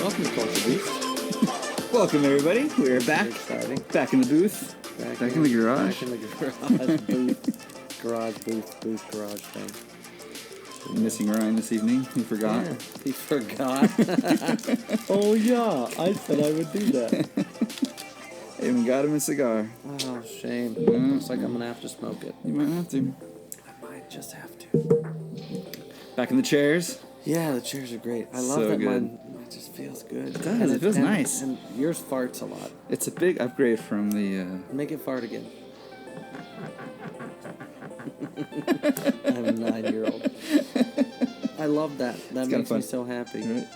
Welcome to Culture Beast. Welcome, everybody. We're back. Exciting. Back in the booth. Back in the garage. Back in the garage booth. Garage thing. Missing Ryan this evening. He forgot. Yeah, he forgot. Oh, yeah. I said I would do that. I even got him a cigar. Oh, shame. Looks like I'm going to have to smoke it. You might have to. I might just have to. Back in the chairs. Yeah, the chairs are great. I love So that good. mine. It just feels good. It does. It feels nice. And yours farts a lot. It's a big upgrade from the... Make it fart again. I'm a 9-year-old. I love that. That makes me so happy. Right?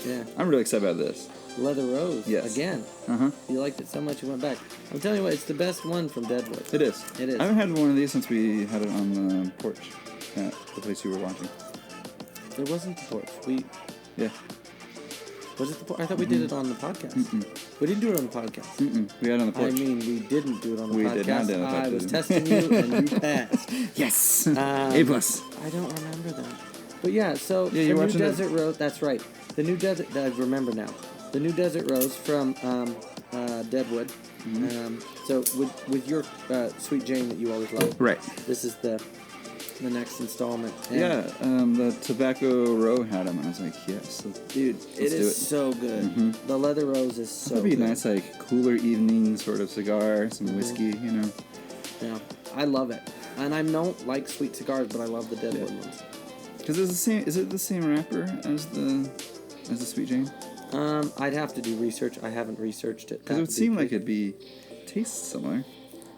Yeah. I'm really excited about this. Leather Rose. Yes. Again. Uh-huh. You liked it so much you went back. I'm telling you what, it's the best one from Deadwood. It is. It is. I haven't had one of these since we had it on the porch at the place you were watching. It wasn't the porch. Yeah. Was it the porch? I thought we did it on the podcast. Mm-mm. We didn't do it on the podcast. Mm-mm. We had it on the porch. I mean, we didn't do it on the We podcast. did not do it on the I was podcast. testing you, and you passed. Yes! A+. I don't remember that. But yeah, so Yeah, the you're new watching Desert Rose, that's right. The new Desert, I remember now. The new Desert Rose from Deadwood. Mm-hmm. So with your Sweet Jane that you always love. Right. This is the next installment. And Yeah, the Tobacco Row had them, and I was like, yes. dude, it is so good. Mm-hmm. The Leather Rose is so That'd be good. a nice, like, cooler evening sort of cigar, some whiskey, you know. Yeah, I love it. And I don't like sweet cigars, but I love the Deadwood ones. Because it's the same. Is it the same wrapper as the Sweet Jane? I'd have to do research. I haven't researched it. Because it would seem like it'd be tastes similar.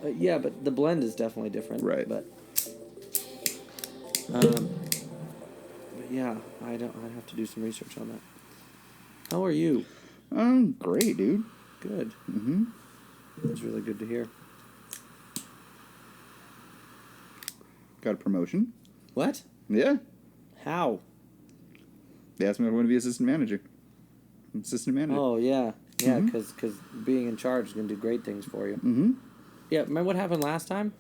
Yeah, but the blend is definitely different. Right. But yeah, I'd have to do some research on that. How are you? Great, dude. Good. Mm-hmm. That's really good to hear. Got a promotion. What? Yeah. How? They asked me if I want to be assistant manager. Assistant manager. Oh, yeah. Yeah, Mhm. because being in charge is going to do great things for you. Mm-hmm. Yeah, remember what happened last time?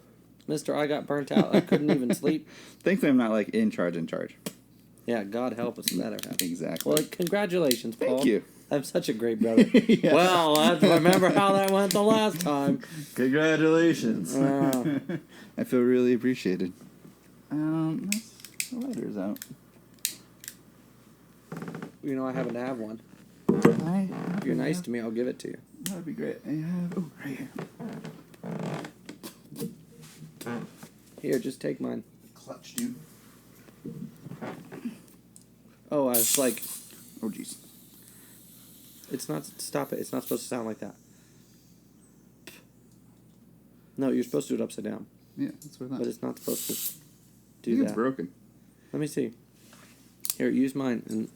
Mister, I got burnt out. I couldn't even sleep. Thankfully, I'm not, like, in charge. Yeah, God help us if that ever happened. Exactly. Well, congratulations, Paul. Thank you. I'm such a great brother. Yeah. Well, I remember how that went the last time. Congratulations. Wow. I feel really appreciated. The lighter's out. You know, I happen to have one. If you're nice to me, I'll give it to you. That'd be great. I have... Oh, right here. Here, just take mine. Clutch, dude. Oh, I was like, Oh, jeez. it's not, stop it. It's not supposed to sound like that. No, you're supposed to do it upside down. Yeah, that's what I thought. But it's not supposed to I do think that. it's broken. Let me see. Here, use mine, and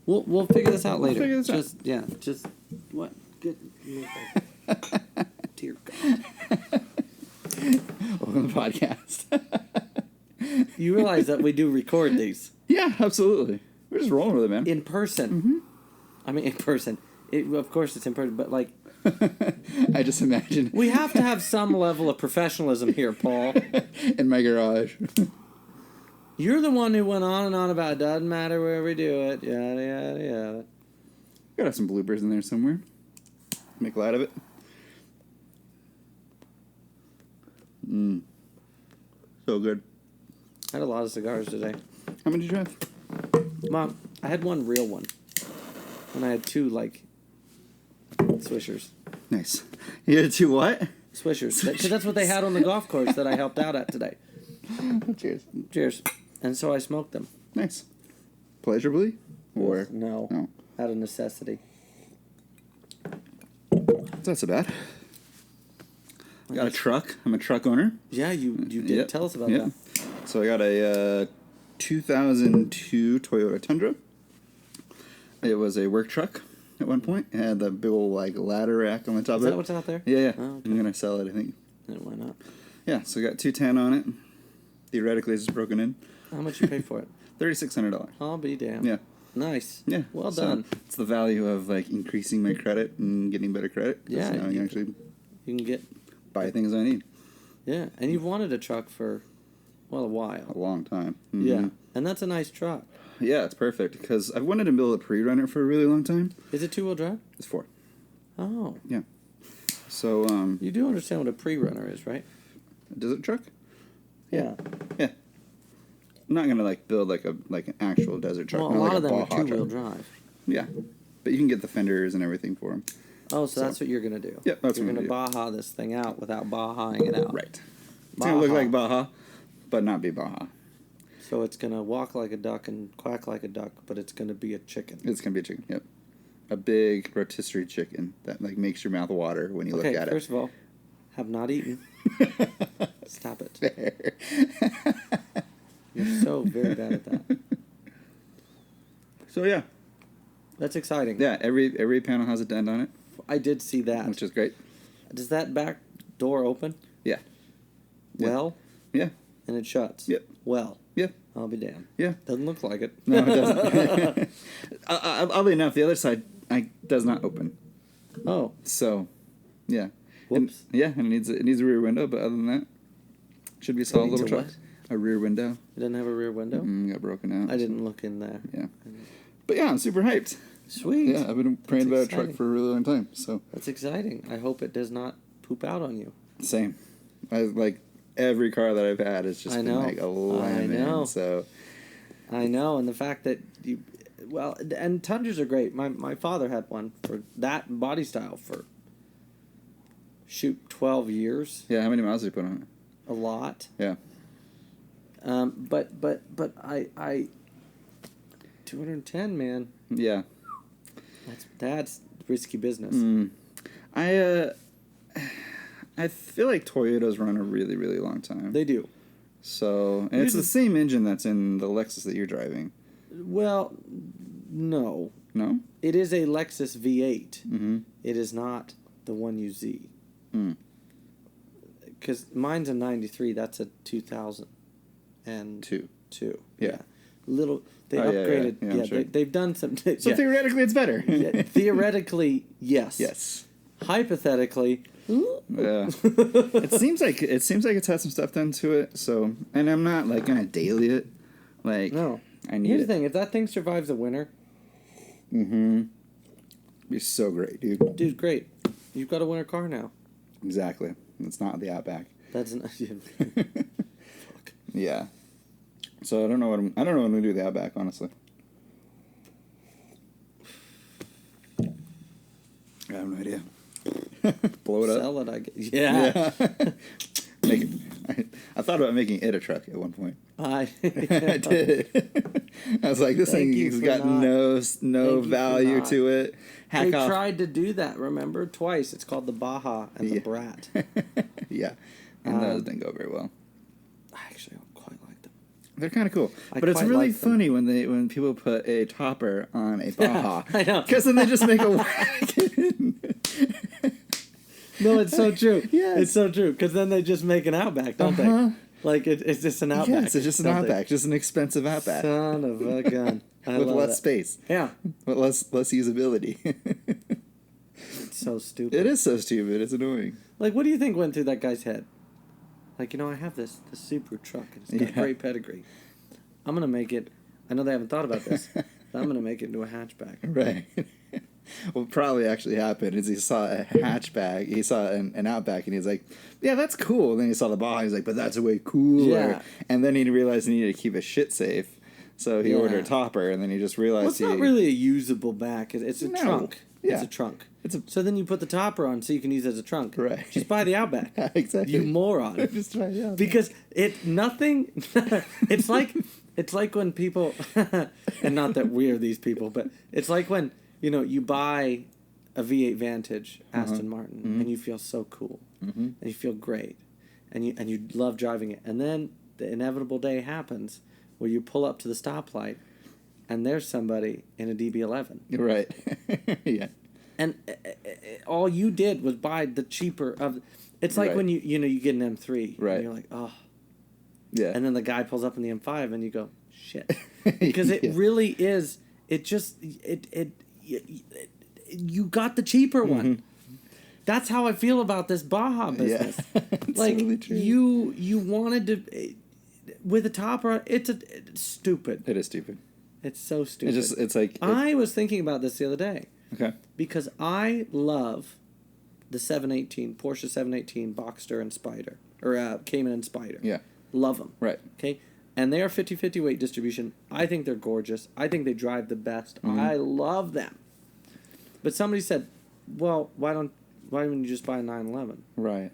we'll figure this out later. Figure this out. Just what? Good. Dear God. Welcome to the podcast. You realize that we do record these Yeah, absolutely. We're just rolling with it, man. in person. Mm-hmm. I mean, in person. Of course, it's in person, but like, I just imagine. we have to have some level of professionalism here, Paul. In my garage. You're the one who went on and on about it doesn't matter where we do it, yada, yada, yada. Gotta have some bloopers in there somewhere. Make light of it. So good. I had a lot of cigars today. How many did you have? Mom, I had one real one. And I had two, like, swishers. Nice. You had two what? Swishers. Because that's what they had on the golf course that I helped out at today. Cheers. Cheers. And so I smoked them. Nice. Pleasurably? Or? No. No. Out of necessity. That's not so bad. Got a truck. I'm a truck owner. Yeah, you did Yep. tell us about Yep. that. So I got a 2002 Toyota Tundra. It was a work truck at one point. It had the big old like ladder rack on the top Is of it. that what's out there? Yeah, yeah. Oh, okay. I'm gonna sell it, I think. And why not? Yeah, so I got 210 on it. Theoretically, it's broken in. How much you pay for it? $3,600. I'll be damned. Yeah. Nice. Yeah. Well so done. It's the value of like increasing my credit and getting better credit. 'Cause Yeah, now I can actually You can get... buy things I need. Yeah, and you've wanted a truck for, well, a while. A long time. Mm-hmm. Yeah, and that's a nice truck. Yeah, it's perfect because I've wanted to build a pre-runner for a really long time. Is it 2-wheel drive? It's 4. Oh. Yeah. So, You do understand what a pre-runner is, right? a desert truck? Yeah. Yeah. I'm not gonna build an actual desert truck. Well, a not lot like of them are Baja 2-wheel truck. drive. Yeah, but you can get the fenders and everything for them. Oh, so that's what you're going to do. Yep, that's you're what I'm going to gonna Baja this thing out without Bajaing it out. Right. It's gonna look like Baja, but not be Baja. So it's going to walk like a duck and quack like a duck, but it's going to be a chicken. It's gonna be a chicken. Yep, a big rotisserie chicken that makes your mouth water when you look at it. Okay, first of all, have not eaten. Stop it. Fair. You're so very bad at that. So yeah, That's exciting. yeah. Every panel has a dent on it, I did see that. which is great. Does that back door open? Yeah. Yeah. Well, Yeah. and it shuts. Yep. Well, Yeah. I'll be damned. Yeah. Doesn't look like it. No, it doesn't. Oddly enough, the other side does not open. Oh, So, yeah. whoops. And it needs a rear window, but other than that, should be a solid needs little a truck. what? A rear window. It doesn't have a rear window? Got broken out. I didn't look in there. Yeah. But yeah, I'm super hyped. Sweet. Yeah, I've been praying about a exciting. truck for a really long time. So That's exciting. I hope it does not poop out on you. same. Every car that I've had has just I been know. a lemon. I know. So I know, and the fact that you, well, and Tundras are great. My father had one for that body style for, 12 years. yeah, how many miles did you put on it? A lot. Yeah. But I 210, man. Yeah. That's risky business. I feel like Toyotas run a really, really long time. They do. So, and it's the same engine that's in the Lexus that you're driving. Well, no. No? It is a Lexus V8. Mm-hmm. It is not the one you Z. Mm. Because mine's a 93. That's a 2002. Yeah. Little. They Oh, yeah, upgraded. yeah, I'm sure. They've done some. So theoretically, it's better. Yeah, theoretically, yes. Yes. Hypothetically, Yeah. it seems like it's had some stuff done to it. So, and I'm not gonna daily it. no. I need Here's it. the thing: if that thing survives the winter, Mm-hmm. Be so great, dude. dude, great. You've got a winter car now. Exactly. It's not the Outback. That's not. Yeah. So I don't know what I'm gonna do with the Outback, honestly. I have no idea. Blow it up. Sell it, I guess. Yeah. Make it. I thought about making it a truck at one point. I did. I was like, this Thank thing you has for got not. no Thank you for value not. to it. They Hack off. tried to do that, remember? Twice. It's called the Baja and the Yeah. Brat. Yeah, and those didn't go very well. I actually don't quite like them. They're kind of cool, I but it's quite really like them. funny when people put a topper on a Baja. I know. Because then they just make a wagon. No, it's so true. Yes. It's so true. Because then they just make an Outback, don't Uh-huh. they? Like, it's just an Outback. Yes, it's just an don't they? Outback, just an expensive Outback Son of a gun. I with love less it. space, Yeah. with less usability. It's so stupid. It is so stupid. It's annoying. Like, what do you think went through that guy's head? Like, I have this Subaru truck, and it's got Yeah. great pedigree. I'm going to make it, I know they haven't thought about this, but I'm going to make it into a hatchback. Right. What probably actually happened is he saw a hatchback, he saw an Outback, and he's like, yeah, that's cool. And then he saw the Baja, he's like, but that's way cooler. Yeah. And then he realized he needed to keep his shit safe. So he Yeah. ordered a topper, and then he just realized Well, it's not really a usable back. It's a No. trunk. Yeah. It's a trunk. It's a- So then you put the topper on so you can use it as a trunk. Right. Just buy the Outback. Exactly. You moron. Just try it out. Because it's like when people, and not that we are these people, but it's like when, you buy a V8 Vantage Aston Martin and you feel so cool and you feel great and you love driving it. And then the inevitable day happens where you pull up to the stoplight and there's somebody in a DB11. Right. Yeah. And all you did was buy the cheaper of. It's like Right. when you get an M3. Right. And you're like, oh. Yeah. And then the guy pulls up in the M5 and you go, shit. Because it really is. It just you got the cheaper one. That's how I feel about this Baja business. It's Like totally true. you wanted to with a topper. It's stupid. It is stupid. It's so stupid. It's like... I was thinking about this the other day. Okay. Because I love the 718, Porsche 718 Boxster and Spider. Or Cayman and Spider. Yeah. Love them. Right. Okay? And they are 50-50 weight distribution. I think they're gorgeous. I think they drive the best. I love them. But somebody said, well, why don't you just buy a 911? Right.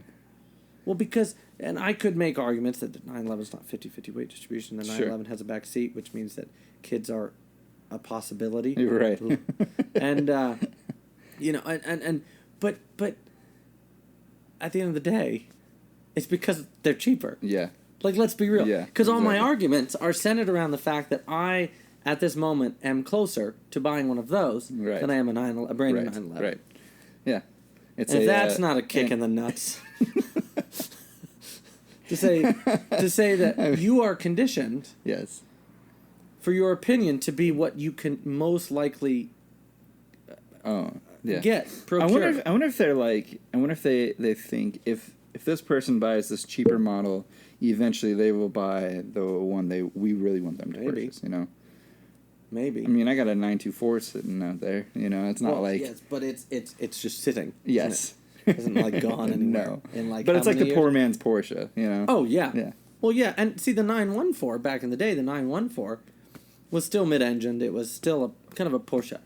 Well, because, and I could make arguments that the 911 is not 50-50 weight distribution. The 911 has a back seat, which means that kids are a possibility. You're right. And, but at the end of the day, it's because they're cheaper. Yeah. Like, let's be real. Yeah. Because all my arguments are centered around the fact that I, at this moment, am closer to buying one of those than I am a brand new 911. Right. Yeah. It's and if that's not a kick in the nuts. to say that you are conditioned yes, for your opinion to be what you can most likely get. Procure. I wonder if they're like, I wonder if they think if this person buys this cheaper model, eventually they will buy the one we really want them to purchase, you know. Maybe. I mean, I got a 924 sitting out there, you know. It's not like... Yes, but it's just sitting. Yes. It isn't like gone anymore. No. But it's like the poor man's Porsche, you know. Oh, yeah. Yeah. Well, yeah, and see, the 914, back in the day, the 914 was still mid-engined. It was still kind of a Porsche.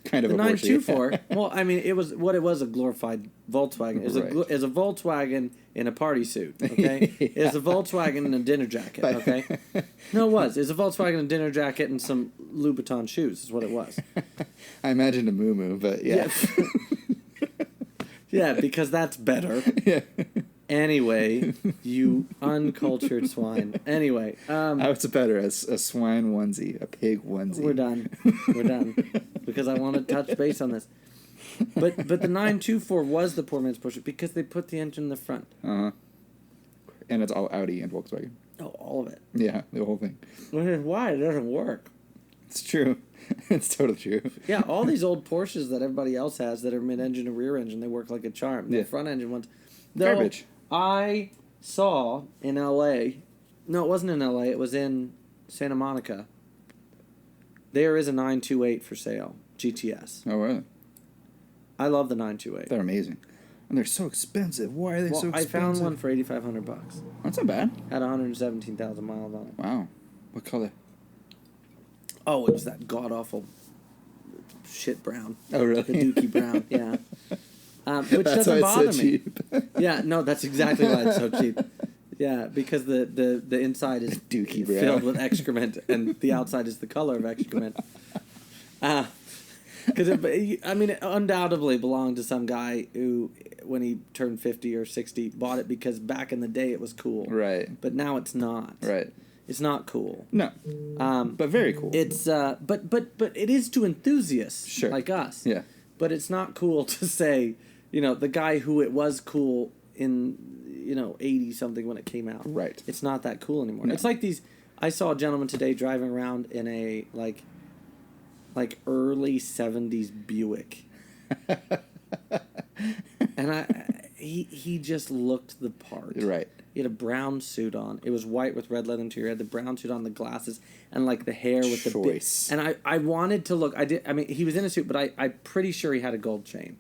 Kind of the a Porsche. The 924, well, I mean, it was a glorified Volkswagen. It was a Volkswagen in a party suit, okay? Yeah. It was a Volkswagen in a dinner jacket, okay? No, it was. It was a Volkswagen in a dinner jacket and some Louboutin shoes is what it was. I imagined a moo-moo, but yeah. Yeah, because that's better. Yeah. Anyway, you uncultured swine. Anyway. What's better, a swine onesie, a pig onesie? We're done. Because I want to touch base on this. But the 924 was the poor man's Porsche because they put the engine in the front. Uh-huh. And it's all Audi and Volkswagen. Oh, all of it. Yeah, the whole thing. Which is why it doesn't work. It's true. It's totally true. Yeah, all these old Porsches that everybody else has that are mid-engine and rear-engine, they work like a charm. The front-engine ones... Garbage. I saw in L.A. No, it wasn't in L.A. It was in Santa Monica. There is a 928 for sale. GTS. Oh, really? I love the 928. They're amazing. And they're so expensive. Why are they so expensive? I found one for $8,500. That's not bad. Had 117,000 miles on it. Wow. What color? Oh, it was that god-awful shit brown. Oh, really? The Dookie brown, yeah. Which that's doesn't why bother it's so me. cheap. Yeah, no, that's exactly why it's so cheap. Yeah, because the inside is Dookie brown. filled with excrement, and the outside is the color of excrement. Because it undoubtedly belonged to some guy who, when he turned 50 or 60, bought it because back in the day it was cool. Right. But now it's not. Right. It's not cool. No. But very cool. It's but it is to enthusiasts like us. Yeah. But it's not cool to say, the guy who it was cool in 80 something when it came out. Right. It's not that cool anymore. No. It's like these. I saw a gentleman today driving around in a like early 70s Buick. And he just looked the part. Right. He had a brown suit on. It was white with red leather interior. He had the brown suit on, the glasses, and like the hair with the choice. And I wanted to look. He was in a suit, but I'm pretty sure he had a gold chain.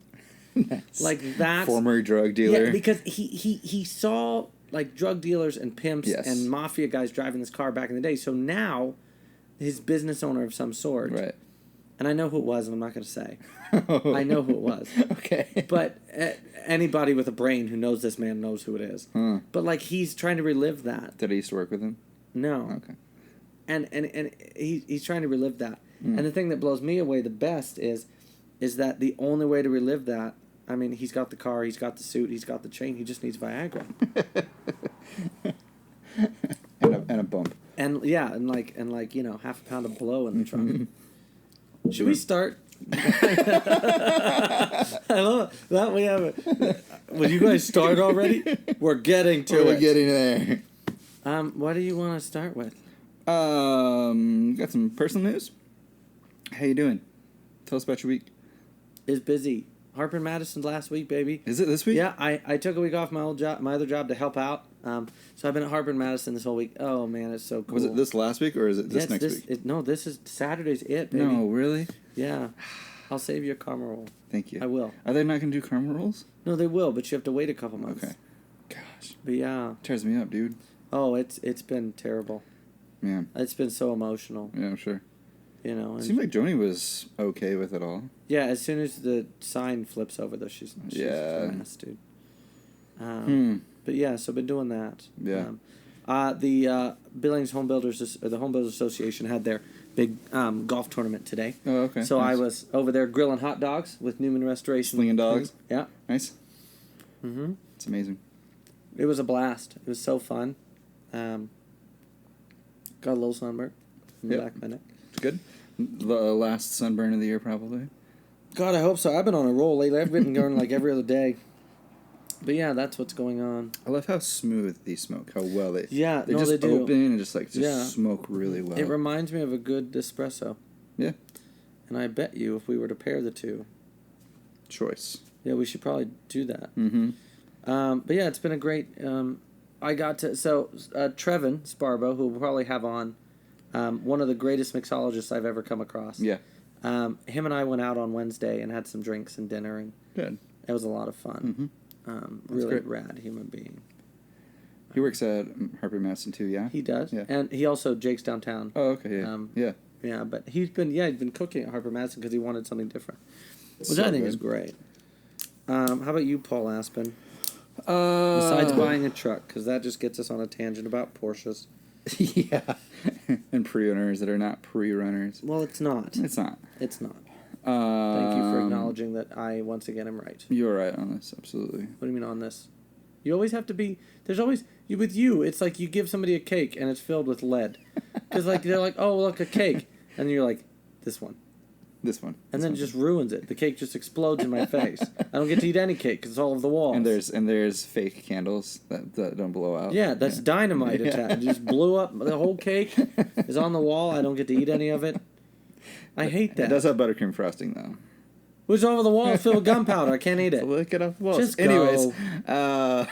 Nice. Like that's former drug dealer. Yeah, because he saw like drug dealers and pimps and mafia guys driving this car back in the day. So now, his business owner of some sort. Right. And I know who it was, and I'm not going to say. I know who it was. Okay. But anybody with a brain who knows this man knows who it is. But like he's trying to relive that. Did I used to work with him? No. Okay. And he's trying to relive that. And the thing that blows me away the best is that the only way to relive that, I mean, he's got the car, he's got the suit, he's got the chain, he just needs Viagra. and a bump. And yeah, and half a pound of blow in the trunk. Should we start? I love that we have it. Will you guys start already? We're getting to it. We're getting there. What do you want to start with? Got some personal news. How you doing? Tell us about your week. It's busy. Harper and Madison last week, baby. Is it this week? Yeah, I took a week off my other job to help out. So I've been at Harper and Madison this whole week. Oh man, it's so cool. Was it this last week or is it this next week? No, this is Saturday's it, baby. No, really? Yeah. I'll save you a caramel roll. Thank you. I will. Are they not going to do caramel rolls? No, they will, but you have to wait a couple months. Okay. Gosh. But yeah. Tears me up, dude. Oh, it's been terrible. Man. It's been so emotional. Yeah, I'm sure. You know. It seemed like Joni was okay with it all. Yeah, as soon as the sign flips over, though, she's a mess, dude. But yeah, so I've been doing that. Yeah. The Billings Home Builders, or the Home Builders Association, had their big golf tournament today. Oh, okay. So nice. I was over there grilling hot dogs with Newman Restoration. Slinging dogs? Yeah. Nice. Mm-hmm. It's amazing. It was a blast. It was so fun. Got a little sunburn in the back of my neck. It's good. The last sunburn of the year, probably. God, I hope so. I've been on a roll lately. I've been going like every other day. But yeah, that's what's going on. I love how smooth these smoke. How well they. Yeah, they just do. open and just smoke really well. It reminds me of a good espresso. Yeah. And I bet you if we were to pair the two. Choice. Yeah, we should probably do that. Mm-hmm. But yeah, it's been a great. I got to Trevin Sparbo, who we'll probably have on, one of the greatest mixologists I've ever come across. Yeah. Him and I went out on Wednesday and had some drinks and dinner, and good. It was a lot of fun. Mm-hmm. Really great. Rad human being. He works at Harper Madison too, yeah? He does. Yeah. And he also Jake's downtown. Oh, okay, yeah. Yeah. Yeah, but he's been cooking at Harper Madison because he wanted something different, which So I think good. is great. How about you, Paul Aspen? Besides buying a truck, because that just gets us on a tangent about Porsches. Yeah. And pre-runners that are not pre-runners. Well, it's not. It's not. It's not. Thank you for acknowledging that I, once again, am right. You're right on this, absolutely. What do you mean on this? You always have to be... There's always... With you, it's like you give somebody a cake and it's filled with lead. Because like they're like, oh, look, a cake. And you're like, this one. This one. And then it just ruins it. The cake just explodes in my face. I don't get to eat any cake because it's all over the walls. And there's fake candles that don't blow out. Yeah, that's dynamite attack. It just blew up. The whole cake is on the wall. I don't get to eat any of it. I hate that. It does have buttercream frosting, though. Who's over the wall filled with gunpowder? I can't eat it. Lick it off the walls. Just Anyways, go.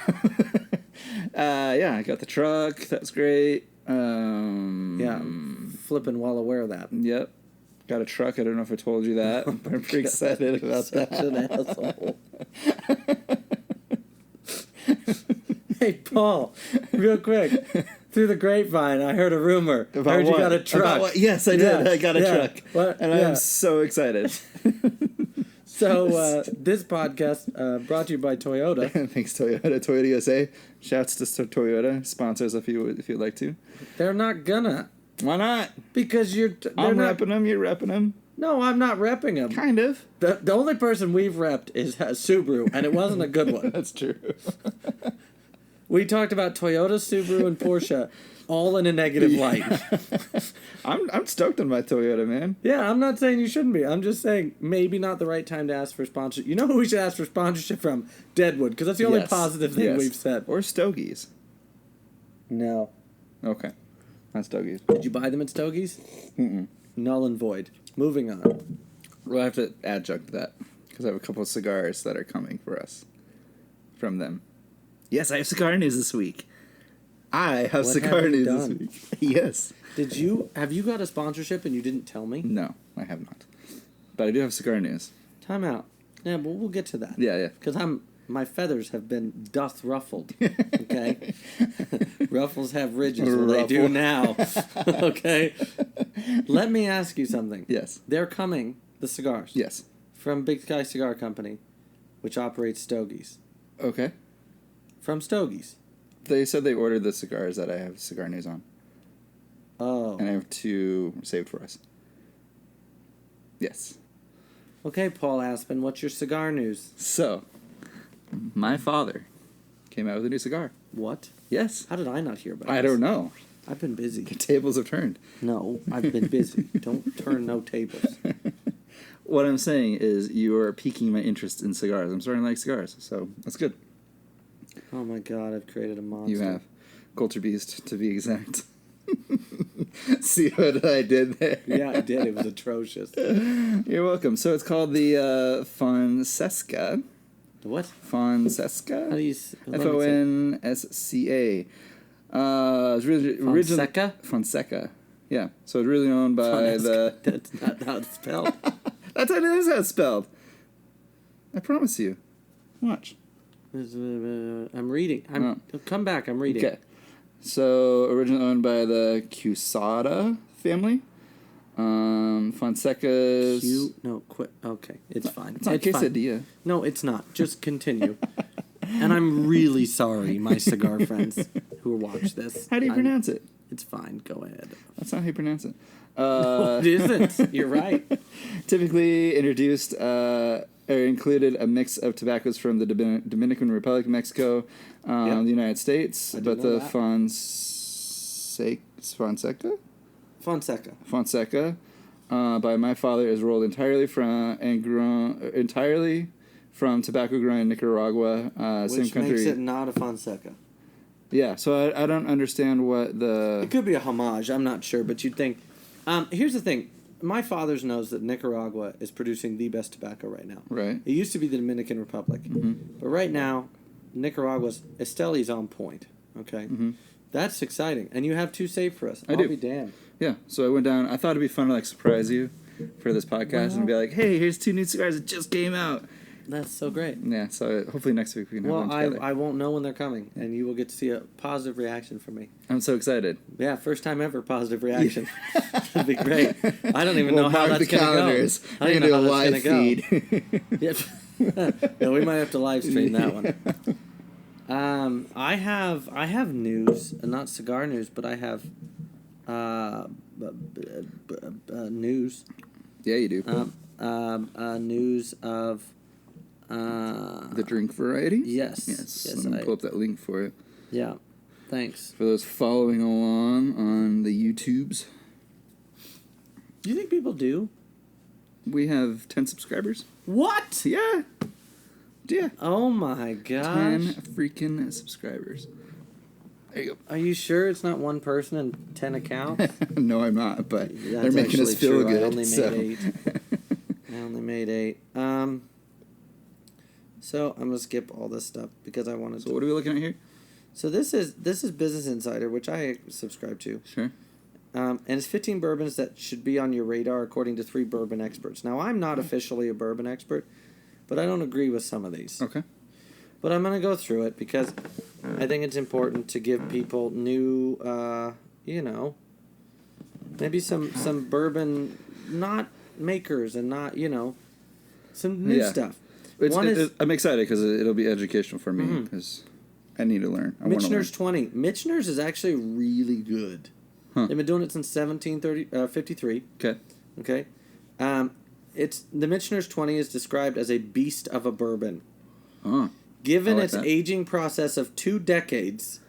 Yeah, I got the truck. That's great. Yeah, I'm flipping well aware of that. Yep. Got a truck. I don't know if I told you that, but I'm pretty excited about Such that. an asshole. Hey, Paul, real quick. Through the grapevine, I heard a rumor. About I heard what? you got a truck. Yes, I did. I got a truck. What? And I am so excited. So, this podcast brought to you by Toyota. Thanks, Toyota. Toyota USA. Shouts to Toyota. Sponsors if you'd like to. They're not gonna. Why not? Because I'm repping them. You're repping them. No, I'm not repping them. Kind of. The only person we've repped is Subaru, and it wasn't a good one. That's true. We talked about Toyota, Subaru, and Porsche, all in a negative light. I'm stoked on my Toyota, man. Yeah, I'm not saying you shouldn't be. I'm just saying maybe not the right time to ask for sponsorship. You know who we should ask for sponsorship from? Deadwood, because that's the only positive thing we've said. Or Stogies. No. Okay. Not Stogies. Did you buy them at Stogie's? Mm-mm. Null and void. Moving on. We'll have to adjunct that, because I have a couple of cigars that are coming for us from them. Yes, I have cigar news this week. I have cigar news this week. Yes. Have you got a sponsorship and you didn't tell me? No, I have not. But I do have cigar news. Time out. Yeah, but we'll get to that. Yeah, yeah. Because my feathers have been ruffled. Okay? Ruffles have ridges. Well, they do now. Okay? Let me ask you something. Yes. They're coming, the cigars. Yes. From Big Sky Cigar Company, which operates Stogie's. Okay. From Stogie's. They said they ordered the cigars that I have cigar news on. Oh. And I have 2 saved for us. Yes. Okay, Paul Aspen, what's your cigar news? So, my father came out with a new cigar. What? Yes. How did I not hear about I this? don't know. I've been busy. The tables have turned. No, I've been busy. Don't turn no tables. What I'm saying is you are piquing my interest in cigars. I'm starting to like cigars, so that's good. Oh my God, I've created a monster. You have. Culture Beast, to be exact. See what I did there? Yeah, I did. It was atrocious. You're welcome. So it's called the Fonseca. The what? Fonseca? How do you... Fonsca. It's really Fonseca? Fonseca. Yeah. So it's really owned by That's not how it's spelled. That's how it is how it's spelled. I promise you. Watch. I'm reading. Come back. I'm reading. Okay. So originally owned by the Cusada family. Fonseca's... Okay, it's fine. It's not quesadilla. Fine. No, it's not. Just continue. And I'm really sorry, my cigar friends who watch this. How do you pronounce it? It's fine. Go ahead. That's not how you pronounce it. No, it isn't. You're right. Typically introduced or included a mix of tobaccos from the Dominican Republic, Mexico, the United States, but the Fonseca by my father is rolled entirely from tobacco grown in Nicaragua, same Which country. makes it not a Fonseca. Yeah, so I don't understand what the... It could be a homage, I'm not sure, but you'd think... here's the thing. My father's knows that Nicaragua is producing the best tobacco right now. Right. It used to be the Dominican Republic. Mm-hmm. But right now, Nicaragua's Esteli's on point. Okay? Mm-hmm. That's exciting. And you have two saved for us. I'll be damned. Yeah, so I went down. I thought it'd be fun to surprise you for this podcast and be like, hey, here's 2 new cigars that just came out. That's so great. Yeah, so hopefully next week we can have one together. I won't know when they're coming, and you will get to see a positive reaction from me. I'm so excited. Yeah, first time ever positive reaction. That'd be great. I don't even know how that's going to go. I don't even know how that's going to go. No, we might have to live stream that one. I have news, not cigar news, but I have news. Yeah, you do. News of the drink variety? Yes. Let me pull up that link for you. Yeah. Thanks. For those following along on the YouTubes. Do you think people do? We have 10 subscribers. What? Yeah. Yeah. Oh my gosh. 10 freaking subscribers. There you go. Are you sure it's not one person and 10 accounts? No, I'm not, but they're making us feel true. good. I only made 8. I only made 8. So I'm gonna skip all this stuff because I wanted to. So what are we looking at here? So this is Business Insider, which I subscribe to. Sure. And it's 15 bourbons that should be on your radar according to 3 bourbon experts. Now I'm not officially a bourbon expert, but I don't agree with some of these. Okay. But I'm gonna go through it because I think it's important to give people new, maybe some bourbon, not makers and not, some new stuff. I'm excited because it'll be educational for me because I need to learn. Michener's 20. Michener's is actually really good. Huh. They've been doing it since 1753. Okay. Okay. The Michener's 20 is described as a beast of a bourbon. Huh. Given its aging process of 2 decades.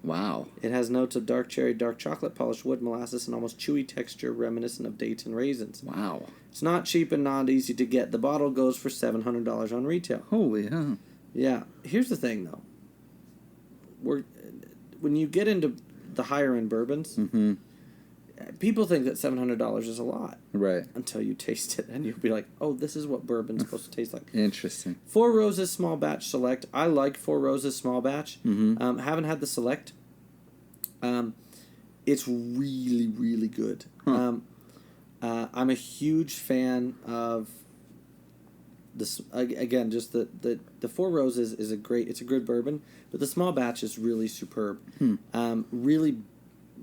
Wow. It has notes of dark cherry, dark chocolate, polished wood, molasses, and almost chewy texture reminiscent of dates and raisins. Wow. It's not cheap and not easy to get. The bottle goes for $700 on retail. Holy hell. Yeah. Here's the thing, though. When you get into the higher-end bourbons, people think that $700 is a lot. Right. Until you taste it, and you'll be like, oh, this is what bourbon's supposed to taste like. Interesting. 4 Roses Small Batch Select. I like 4 Roses Small Batch. Haven't had the Select. It's really, really good. Huh. I'm a huge fan of this. Again, just the 4 Roses is it's a good bourbon, but the small batch is really superb. Really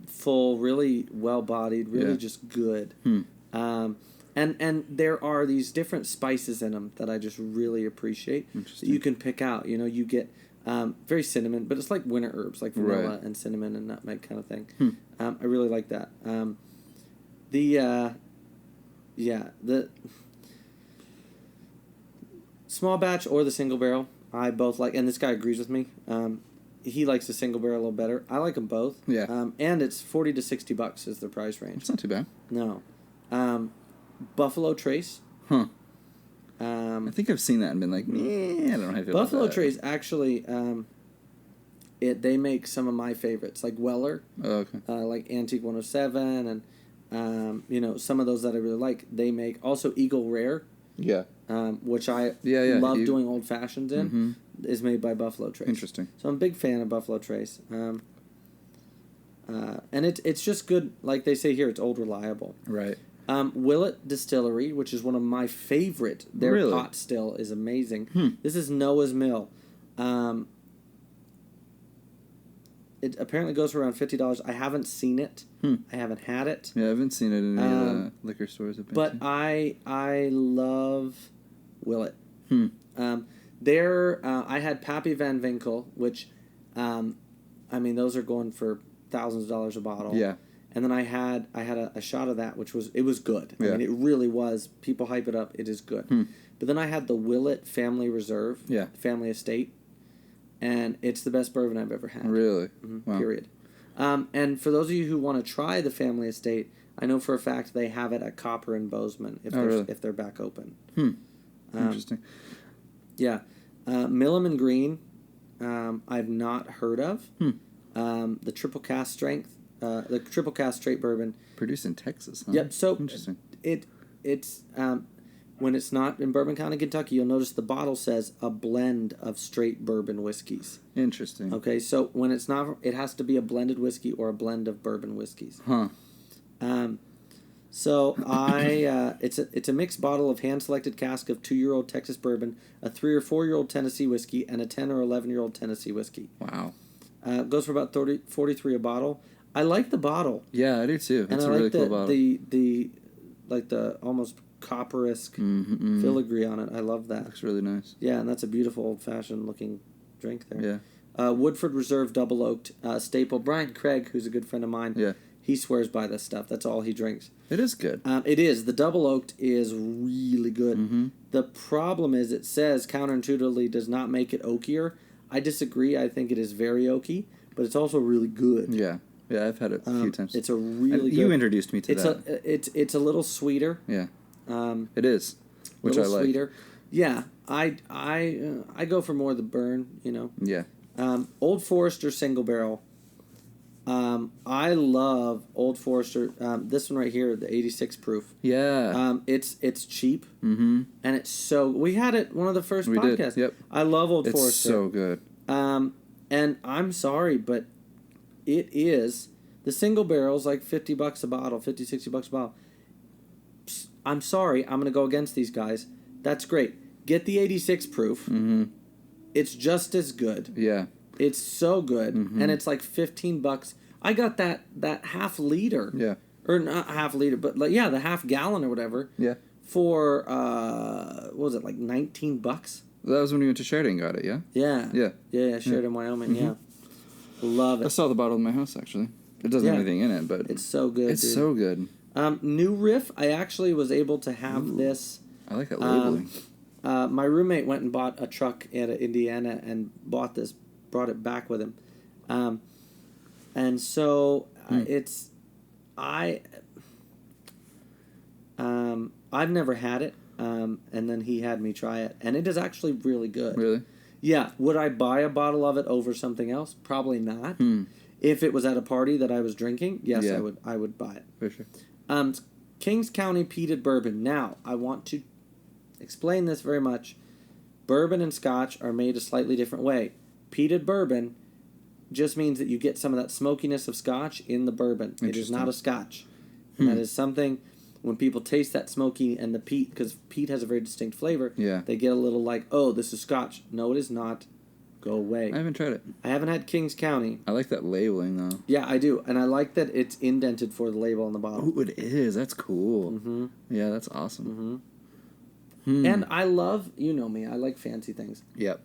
full, really well bodied, really just good. And there are these different spices in them that I just really appreciate. That you can pick out. You get very cinnamon, but it's like winter herbs, like vanilla and cinnamon and nutmeg kind of thing. I really like that. The small batch or the single barrel, I both like, and this guy agrees with me. He likes the single barrel a little better. I like them both. Yeah. And it's $40 to $60 is the price range. It's not too bad. No. Buffalo Trace. Huh. I think I've seen that and been like, I don't know how I feel Buffalo about that. Trace actually, they make some of my favorites, like Weller, Oh, okay. like Antique 107, and some of those that I really like. They make also Eagle Rare, Yeah. which I love doing old fashions in, is made by Buffalo Trace. Interesting. So I'm a big fan of Buffalo Trace, and it's just good. Like they say here, it's old reliable. Right. Willett Distillery, which is one of my favorite. Their pot still is amazing. This is Noah's Mill. It apparently goes for around $50. I haven't seen it. I haven't had it. Yeah, I haven't seen it in any of the liquor stores I've been to. But I love Willett. I had Pappy Van Winkle, which, those are going for thousands of dollars a bottle. Yeah. And then I had a shot of that, which was good. Yeah. I mean, it really was. People hype it up. It is good. But then I had the Willett Family Reserve. Yeah. Family Estate. And it's the best bourbon I've ever had. Really? Wow. Period. And for those of you who want to try the Family Estate, I know for a fact they have it at Copper and Bozeman if they're back open. Interesting. Yeah. Milliman Green, I've not heard of. The triple cast strength, the triple cast straight bourbon. Produced in Texas, huh? Yep. So interesting. It's when it's not in Bourbon County, Kentucky, you'll notice the bottle says a blend of straight bourbon whiskeys. Interesting. Okay, so when it's not, it has to be a blended whiskey or a blend of bourbon whiskeys. Huh. So it's a mixed bottle of hand-selected cask of 2-year-old Texas bourbon, a 3 or 4-year-old Tennessee whiskey, and a 10 or 11-year-old Tennessee whiskey. Wow. It goes for about $43 a bottle. I like the bottle. Yeah, I do too. It's a really cool bottle. The almost copper-esque filigree on it. I love that. Looks really nice. Yeah, and that's a beautiful old-fashioned looking drink there. Yeah. Woodford Reserve Double Oaked staple. Brian Craig, who's a good friend of mine, he swears by this stuff. That's all he drinks. It is good. It is. The Double Oaked is really good. The problem is it says counterintuitively does not make it oakier. I disagree. I think it is very oaky, but it's also really good. Yeah. Yeah, I've had it a few times. It's a really good... You introduced me to that. It's a little sweeter. Yeah. It is, which I like. Sweeter. Yeah, I go for more the burn, Yeah. Old Forester single barrel. I love Old Forester. This one right here, the 86 proof. Yeah. It's cheap. And it's so. We had it one of the first podcasts. Did. Yep. I love Old Forester. It's so good. And I'm sorry, but it is the single barrel's like $50 a bottle, $50-$60 a bottle. I'm sorry, I'm going to go against these guys. That's great. Get the 86 proof. It's just as good. Yeah. It's so good. And it's like $15. I got that half liter. Yeah. Or not half liter, but the half gallon or whatever. Yeah. For, what was it, like $19? That was when we went to Sheridan and got it, yeah? Yeah. Yeah. Yeah, Sheridan, Wyoming, yeah. Love it. I saw the bottle in my house, actually. It doesn't have anything in it, but... It's so good, It's so good. New Riff, I actually was able to have this. I like that labeling. My roommate went and bought a truck out of Indiana and brought it back with him. And so I've never had it, and then he had me try it, and it is actually really good. Really? Yeah. Would I buy a bottle of it over something else? Probably not. If it was at a party that I was drinking, yes, I would buy it. For sure. Kings County peated bourbon. Now, I want to explain this very much. Bourbon and Scotch are made a slightly different way. Peated bourbon just means that you get some of that smokiness of Scotch in the bourbon. It is not a Scotch. That is something, when people taste that smoky and the peat, because peat has a very distinct flavor, they get a little like, oh, this is Scotch. No, it is not. Go away. I haven't tried it. I haven't had Kings County. I like that labeling, though. Yeah, I do. And I like that it's indented for the label on the bottle. Oh, it is. That's cool. Yeah, that's awesome. And I love, you know me, I like fancy things. Yep.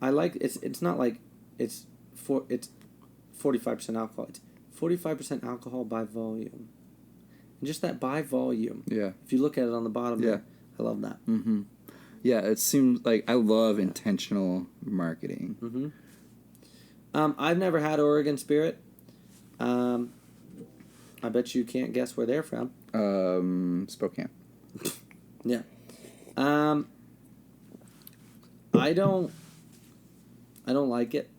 I like, it's not like it's 45% alcohol. It's 45% alcohol by volume. And just that by volume. Yeah. If you look at it on the bottom there, I love that. Yeah, it seems like I love intentional marketing. I've never had Oregon Spirit. I bet you can't guess where they're from. Spokane. Yeah. I don't like it.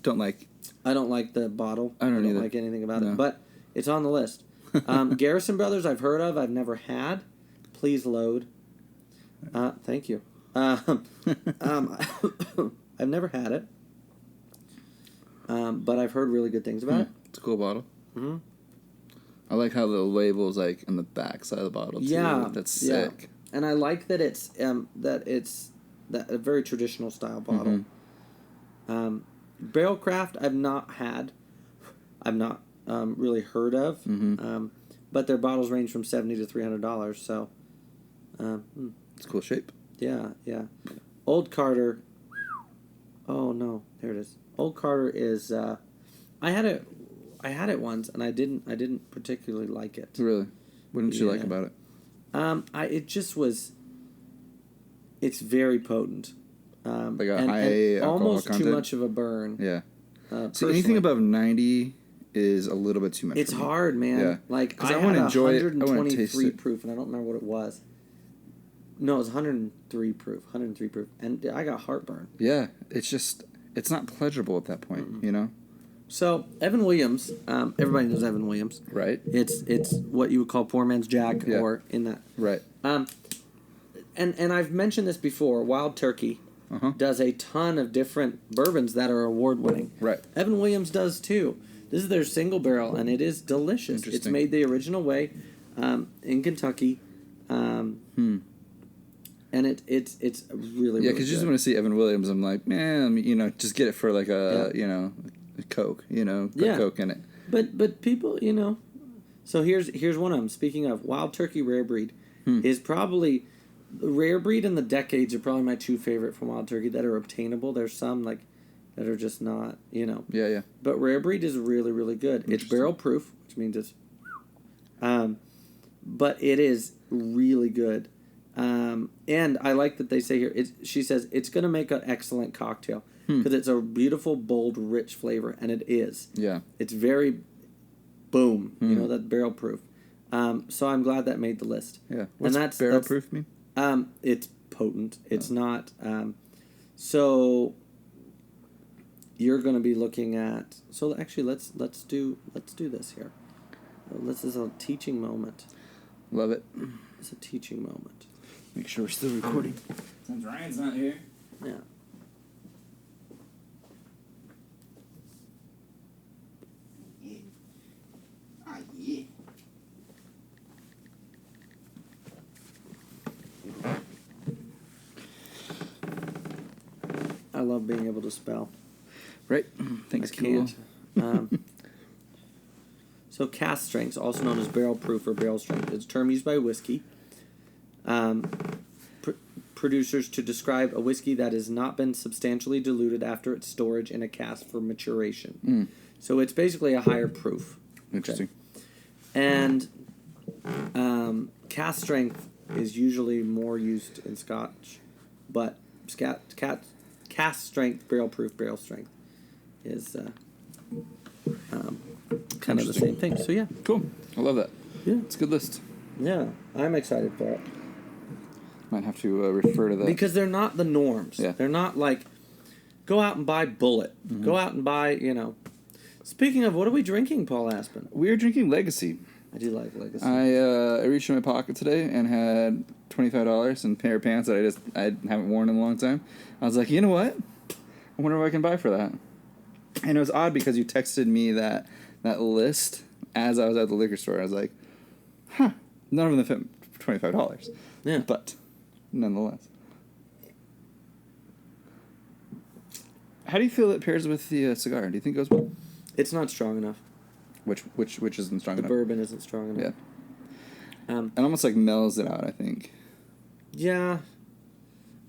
don't like. I don't like the bottle. I don't either. Like anything about it, but it's on the list. Garrison Brothers, I've heard of. I've never had. Please load. Thank you. I've never had it, but I've heard really good things about it. It's a cool bottle. Mm-hmm. I like how the label's like in the back side of the bottle too. Yeah, that's sick. And I like that it's a very traditional style bottle. Mm-hmm. Barrel Craft I've not had. I've not really heard of. Mm-hmm. But their bottles range from $70 to $300. So, it's a cool shape. Yeah. Old Carter. Oh no, there it is. Old Carter is. I had it once, and I didn't particularly like it. Really, what didn't you like about it? It just was. It's very potent. Like a high alcohol almost content? too much of a burn. Yeah. See, anything above 90 is a little bit too much. It's for me. hard, man. Yeah. Like I want had to enjoy 123 it. proof, and I don't remember what it was. No, it was 103 proof. 103 proof, and I got heartburn. Yeah, it's not pleasurable at that point, you know. So Evan Williams, everybody knows Evan Williams, right? It's what you would call poor man's Jack, or in that, right? And I've mentioned this before. Wild Turkey does a ton of different bourbons that are award winning. Right. Evan Williams does too. This is their single barrel, and it is delicious. It's made the original way, in Kentucky, and it's really because you just want to see Evan Williams. I'm like, man, just get it for like a a Coke, put Coke in it. But people, so here's one of them. Speaking of, Wild Turkey Rare Breed is probably. Rare Breed and the Decades are probably my two favorite from Wild Turkey that are obtainable. There's some that are just not, Yeah. But Rare Breed is really, really good. It's barrel proof, which means it's, but it is really good. And I like that they say here. She says it's going to make an excellent cocktail because it's a beautiful, bold, rich flavor, and it is. Yeah. It's very, boom. That barrel proof. So I'm glad that made the list. Yeah. What's barrel proof mean? It's potent. It's not. So you're going to be looking at. So actually, let's do this here. This is a teaching moment. Love it. It's a teaching moment. Make sure we're still recording. Since Ryan's not here. Yeah. Yeah. I love being able to spell. Right. Thanks, I can't. So cask strength, also known as barrel proof or barrel strength, is a term used by whiskey producers to describe a whiskey that has not been substantially diluted after its storage in a cask for maturation. So it's basically a higher proof. Interesting. Okay. And cask strength is usually more used in Scotch, but cask strength, barrel proof, barrel strength is kind of the same thing. So yeah. Cool. I love that. Yeah. It's a good list. Yeah. I'm excited for it. Might have to refer to that. Because they're not the norms. Yeah. They're not like, go out and buy Bullet. Go out and buy, Speaking of, what are we drinking, Paul Aspen? We're drinking Legacy. I do like Legacy. I reached in my pocket today and had $25 in a pair of pants that I haven't worn in a long time. I was like, you know what? I wonder what I can buy for that. And it was odd because you texted me that list as I was at the liquor store. I was like, none of them fit $25. Yeah. But nonetheless. How do you feel it pairs with the cigar? Do you think it goes well? It's not strong enough. Which isn't strong enough? The bourbon isn't strong enough. Yeah. It almost like mellows it out, I think. Yeah.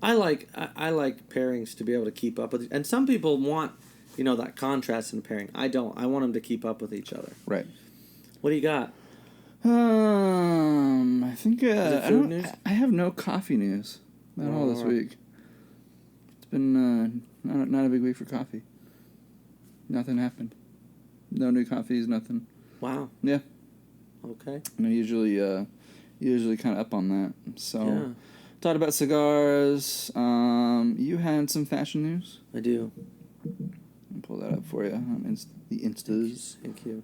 I like pairings to be able to keep up with, and some people want, that contrast in pairing. I don't. I want them to keep up with each other. Right. What do you got? I think Is it food news? I have no coffee news at all this week. It's been not a big week for coffee. Nothing happened. No new coffees, nothing. Wow. Yeah. Okay. And I usually kind of up on that. So, yeah. Talked about cigars. You had some fashion news? I do. Pull pull that up for you on the Instas. Thank you.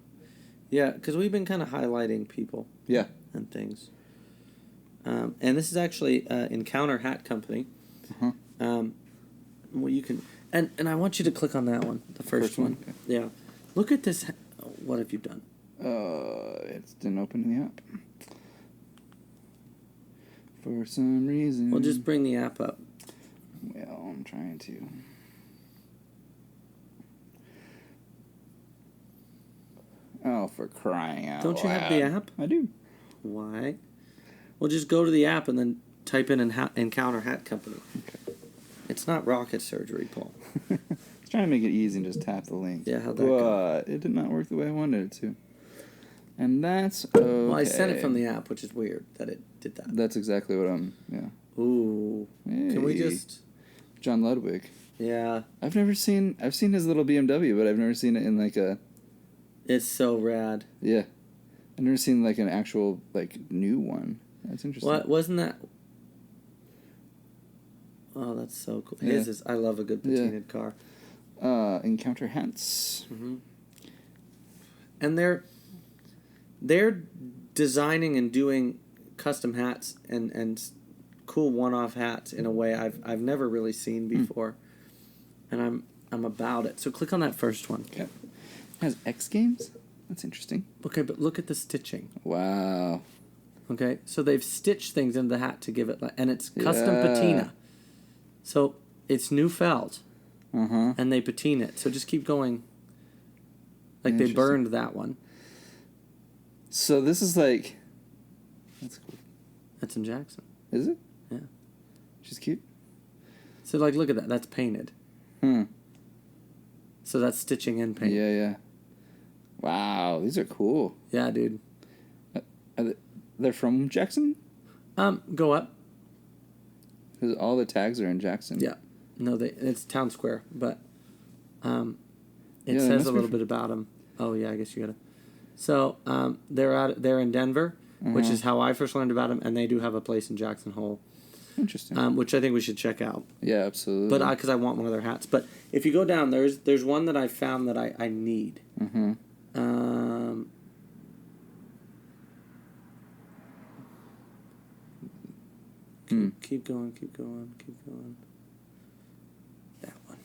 Yeah, because we've been kind of highlighting people. Yeah. And things. And this is actually Encounter Hat Company. Well, you can... And I want you to click on that one, the first one. Okay. Yeah. Look at this. What have you done? It didn't open in the app. For some reason. Well, just bring the app up. Well, I'm trying to. Oh, for crying out loud. Don't you have the app? I do. Why? Well, just go to the app and then type in Encounter Hat Company. Okay. It's not rocket surgery, Paul. I was trying to make it easy and just tap the link. Yeah, how'd that go? It did not work the way I wanted it to. And that's okay. Well, I sent it from the app, which is weird that it did that. That's exactly what yeah. Ooh. Hey. Can we just... John Ludwig. Yeah. I've seen his little BMW, but I've never seen it in like a... It's so rad. Yeah. I've never seen like an actual like new one. That's interesting. What wasn't that? Oh, that's so cool. Yeah. His is. I love a good patinaed car. Encounter Hats. Mm-hmm. And they're designing and doing custom hats and cool one-off hats in a way I've never really seen before, and I'm about it. So click on that first one. Okay. It has X Games. That's interesting. Okay, but look at the stitching. Wow. Okay, so they've stitched things into the hat to give it, and it's custom patina. So it's new felt, and they patina it. So just keep going. Like they burned that one. So this is like, that's cool. That's in Jackson. Is it? Yeah. She's cute. So like, look at that. That's painted. So that's stitching and paint. Yeah. Wow, these are cool. Yeah, dude. They're from Jackson? Go up. Because all the tags are in Jackson. Yeah. No, it's Town Square, but it says a little bit about them. Oh, yeah, I guess you gotta. So they're in Denver, which is how I first learned about them, and they do have a place in Jackson Hole. Interesting. Which I think we should check out. Yeah, absolutely. But because I want one of their hats. But if you go down, there's one that I found that I need. Keep going. That one.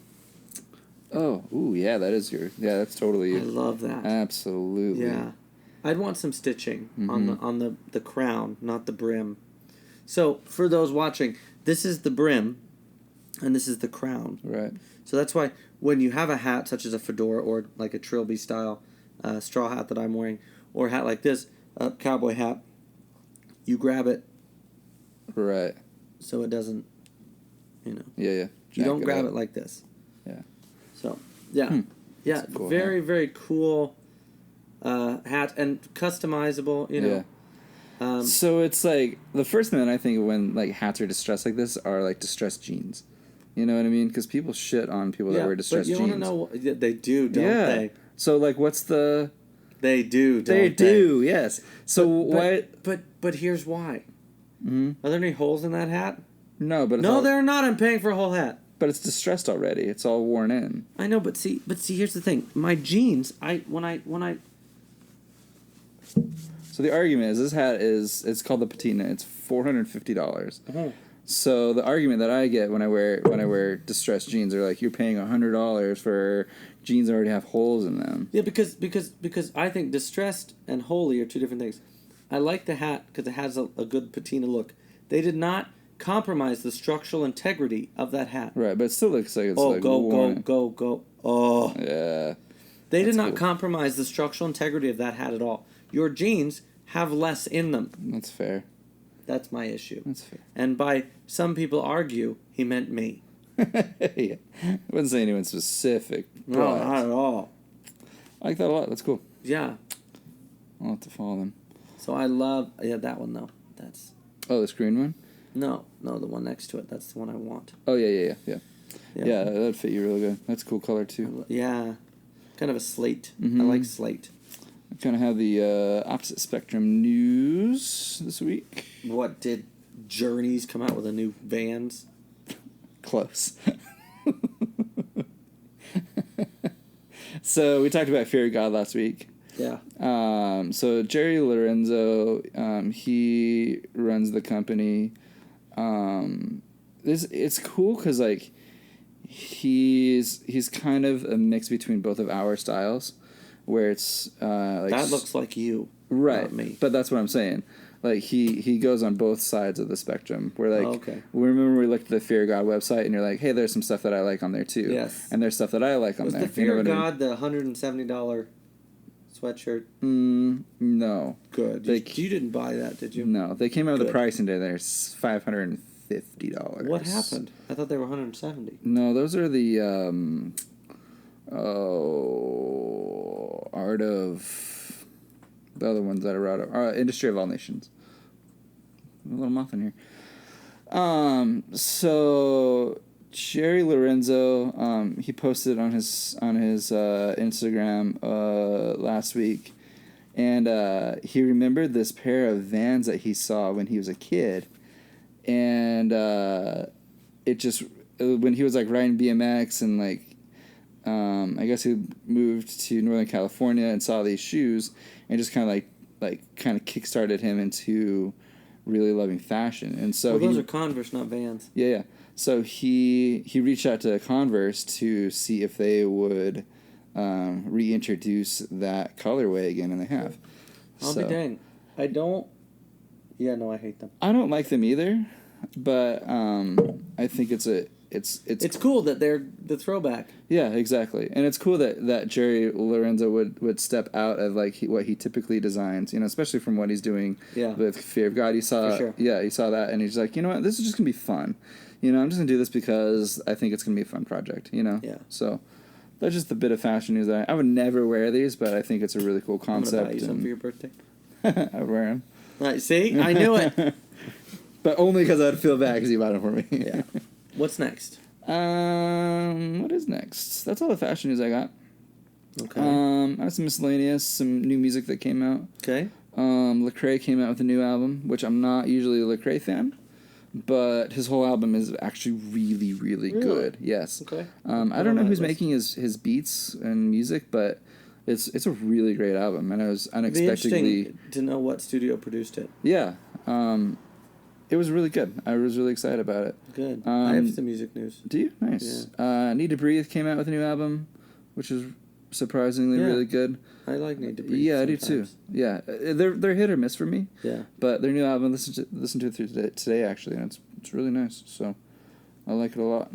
Oh, ooh, yeah, that is that's totally. I love that. Absolutely. Yeah, I'd want some stitching on the crown, not the brim. So for those watching, this is the brim, and this is the crown. Right. So that's why when you have a hat such as a fedora or like a trilby style straw hat that I'm wearing, or a hat like this, a cowboy hat, you grab it. Right. So it doesn't, Yeah. You don't grab it like this. Yeah. So, yeah. Yeah, cool very, hat. Very cool hat and customizable, Yeah. So it's like, the first thing that I think of when like hats are distressed like this are like distressed jeans. You know what I mean? Because people shit on people that wear distressed jeans. But you want to know, they do, don't they? So like what's the... They do, don't they? They do, yes. So what... But here's why. Are there any holes in that hat? No, but they're not. I'm paying for a whole hat. But it's distressed already. It's all worn in. I know, but see, here's the thing. My jeans, when I. So the argument is this hat it's called the patina. It's $450. So the argument that I get when I wear distressed jeans are like, you're paying $100 for jeans that already have holes in them. Yeah, because I think distressed and holy are two different things. I like the hat because it has a good patina look. They did not compromise the structural integrity of that hat. Right, but it still looks like it's go. Oh. Yeah. They did not compromise the structural integrity of that hat at all. Your jeans have less in them. That's fair. That's my issue. That's fair. And by some people argue, he meant me. Yeah. I wouldn't say anyone specific. No, not at all. I like that a lot. That's cool. Yeah. I'll have to follow them. So I love... Yeah, that one, though. That's... Oh, the screen one? No, the one next to it. That's the one I want. Oh, yeah. Yeah, that'd fit you really good. That's a cool color, too. Yeah. Kind of a slate. I like slate. I kind of have the opposite spectrum news this week. What, did Journeys come out with a new Vans? Close. So we talked about Fear of God last week. Yeah. So Jerry Lorenzo, he runs the company. It's cool because like he's kind of a mix between both of our styles, where it's like that looks like you, right? Not me. But that's what I'm saying. Like he goes on both sides of the spectrum. Where like okay. we remember we looked at the Fear of God website and you're like, hey, there's some stuff that I like on there too. Yes. And there's stuff that I like on there. Was the Fear of God the $170 sweatshirt? No. Good. You didn't buy that, did you? No, they came out with the pricing day. There's $550. What happened? I thought they were $170. No, those are the Art of the other ones that are out of Industry of All Nations. A little muffin here. So Jerry Lorenzo, he posted on his Instagram last week, and he remembered this pair of Vans that he saw when he was a kid, and it just when he was like riding BMX and like I guess he moved to Northern California and saw these shoes and just kind of like kickstarted him into really loving fashion. And so those are Converse, not Vans. Yeah. So he reached out to Converse to see if they would reintroduce that colorway again, and they have. I'll be dang. I don't. Yeah, no, I hate them. I don't like them either, but I think it's cool that they're the throwback. Yeah, exactly, and it's cool that Jerry Lorenzo would step out of like what he typically designs, especially from what he's doing with Fear of God. You saw, you saw that, and he's like, you know what, this is just gonna be fun. I'm just gonna do this because I think it's gonna be a fun project. Yeah. So that's just a bit of fashion news that I would never wear these, but I think it's a really cool concept. I'm gonna buy you some for your birthday. I would wear them. Right, see, I knew it. But only because I'd feel bad because you bought them for me. Yeah. What's next? What is next? That's all the fashion news I got. Okay. I have some miscellaneous, some new music that came out. Okay. Lecrae came out with a new album, which I'm not usually a Lecrae fan, but his whole album is actually really, really good. Yes. Okay. I don't know who's making his beats and music, but it's a really great album, and I was unexpectedly. It'd be interesting to know what studio produced it. Yeah. It was really good. I was really excited about it. Good. I have some music news. Do you? Nice. Yeah. Need to Breathe came out with a new album, which is surprisingly really good. I like Need to Breathe. Yeah, sometimes. I do too. Yeah, they're hit or miss for me. Yeah. But their new album, listen to it today actually, and it's really nice. So I like it a lot.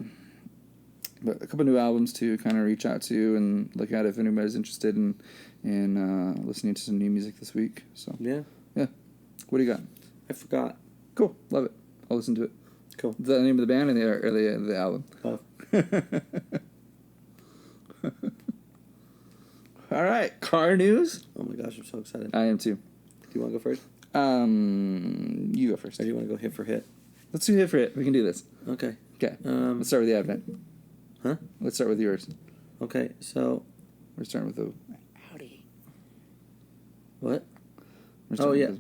But a couple new albums to kind of reach out to and look at if anybody's interested in listening to some new music this week. So yeah. What do you got? I forgot. Cool, love it. I'll listen to it. Cool. The name of the band and the album. Oh. All right, car news. Oh my gosh, I'm so excited. I am too. Do you want to go first? You go first. Or do you want to go hit for hit? Let's do hit for hit. We can do this. Okay. Okay. Let's start with the Advent. Huh? Let's start with yours. Okay, so. We're starting with the Audi. What? Oh, yeah.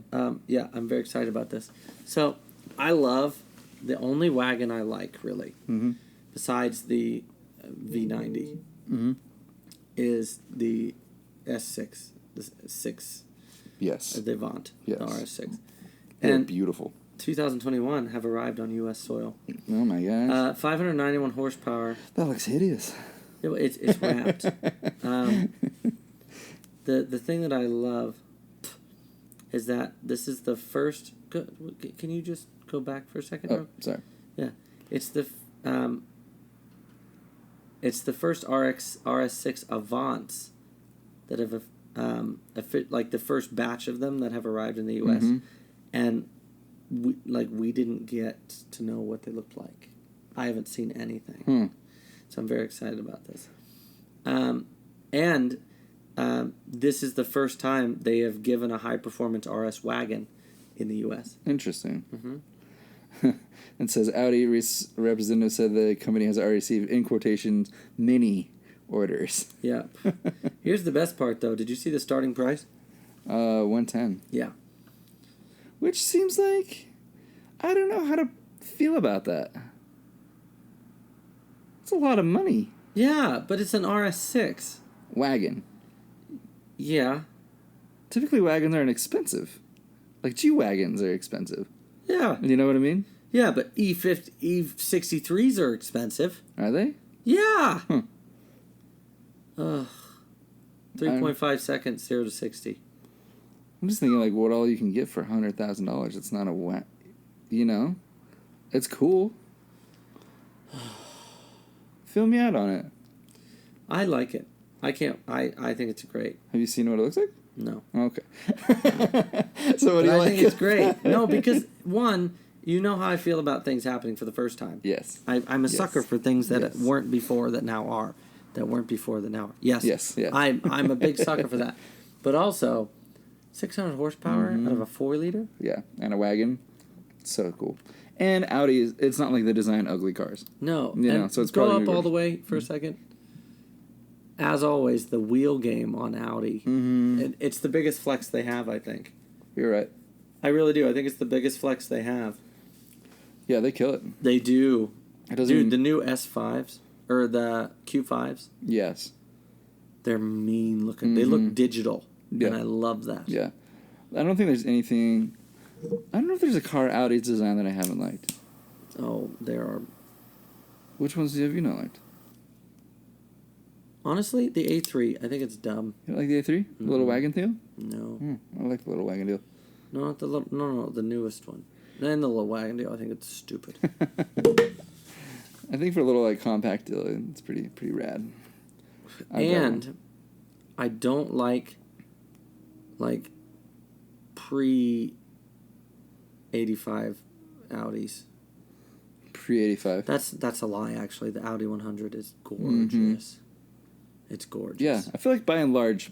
Yeah, I'm very excited about this. So, I love the only wagon I like, really, besides the V90, is the S6, the 6. Yes. The Avant, yes. the RS6. They're and beautiful. 2021 have arrived on U.S. soil. Oh, my gosh. 591 horsepower. That looks hideous. It's wrapped. The thing that I love is that this is the first. Can you just go back for a second? Oh, sorry. Yeah, it's the first RS6 Avants that have like the first batch of them that have arrived in the U.S. And we didn't get to know what they looked like. I haven't seen anything, so I'm very excited about this. And this is the first time they have given a high-performance RS wagon in the U.S. Interesting. It says Audi representative said the company has already received, in quotations, many orders. Yeah. Here's the best part, though. Did you see the starting price? $110. Yeah. Which seems like, I don't know how to feel about that. It's a lot of money. Yeah, but it's an RS6. wagon. Yeah. Typically, wagons aren't expensive. Like, G-Wagons are expensive. Yeah. You know what I mean? Yeah, but E63s are expensive. Are they? Yeah. 3.5 seconds, 0 to 60. I'm just thinking, like, what all you can get for $100,000. It's not a you know? It's cool. Fill me out on it. I like it. I think it's great. Have you seen what it looks like? No. Okay. So what do you I like? think it's great. No, because, one, you know how I feel about things happening for the first time. Yes. I'm a sucker for things that weren't before that now are. That weren't before that now are. Yes. Yes, yeah. I'm a big sucker for that. But also, 600 horsepower out of a 4-liter? Yeah, and a wagon. So cool. And Audi, it's not like they design ugly cars. No. You know, so it's go probably up all the way for a second. As always, the wheel game on Audi. Mm-hmm. It's the biggest flex they have, I think. You're right. I really do. I think it's the biggest flex they have. Yeah, they kill it. They do. Dude, the new S5s, or the Q5s, yes. they're mean looking. They look digital, Yeah. and I love that. Yeah. I don't think there's anything... I don't know if there's a car Audi's design that I haven't liked. Oh, there are... Which ones have you not liked? Honestly, the A3, I think it's dumb. You don't like the A3? The little wagon deal? No. I like the little wagon deal. No, not the no, the newest one. And the little wagon deal, I think it's stupid. I think for a little, like, compact deal, it's pretty rad. And I don't like pre-85 Audis. Pre-85. That's a lie, actually. The Audi 100 is gorgeous. It's gorgeous. Yeah, I feel like by and large,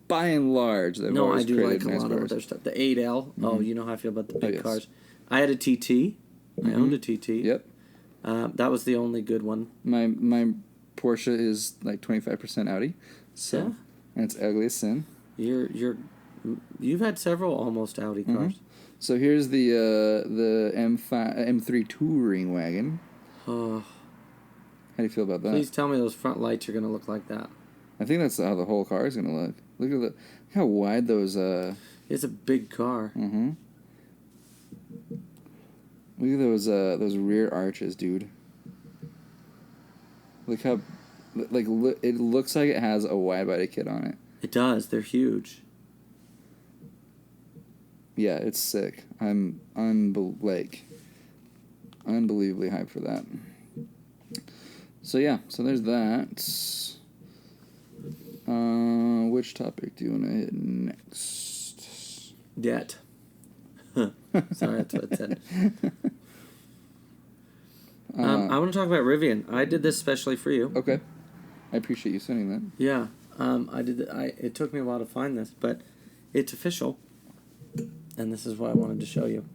they've No, I always do like created a nice lot cars. of their stuff. The 8L. Oh, you know how I feel about the big yes. cars. I had a TT. I owned a TT. Yep. That was the only good one. My Porsche is like 25% Audi, so and it's ugly as sin. You've had several almost Audi cars. So here's the M3 touring wagon. Oh, How do you feel about that? please tell me those front lights are going to look like that. I think that's how the whole car is gonna look. Look how wide those. It's a big car. Mm-hmm. Look at those rear arches, dude. Look how, it looks like it has a wide-body kit on it. It does. They're huge. Yeah, it's sick. I'm unbelievably hyped for that. So yeah, so there's that. Which topic do you want to hit next? Debt. Sorry, that's what it said. I want to talk about Rivian. I did this specially for you. Okay, I appreciate you sending that. Yeah, I did. It took me a while to find this, but it's official, and this is what I wanted to show you.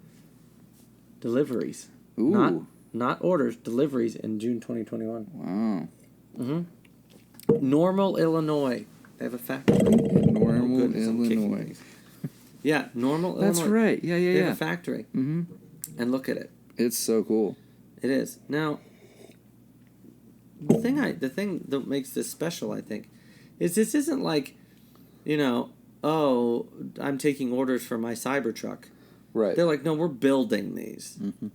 Deliveries. Ooh. Not orders. Deliveries in June 2021. Wow. Normal, Illinois. They have a factory. Normal, Illinois. Yeah, Normal, That's Illinois. right. Yeah. They have a factory. Mm-hmm. And look at it. It's so cool. It is. Now, the thing that makes this special, I think, is this isn't like, I'm taking orders for my Cybertruck. Right. They're like, no, we're building these. Mm-hmm.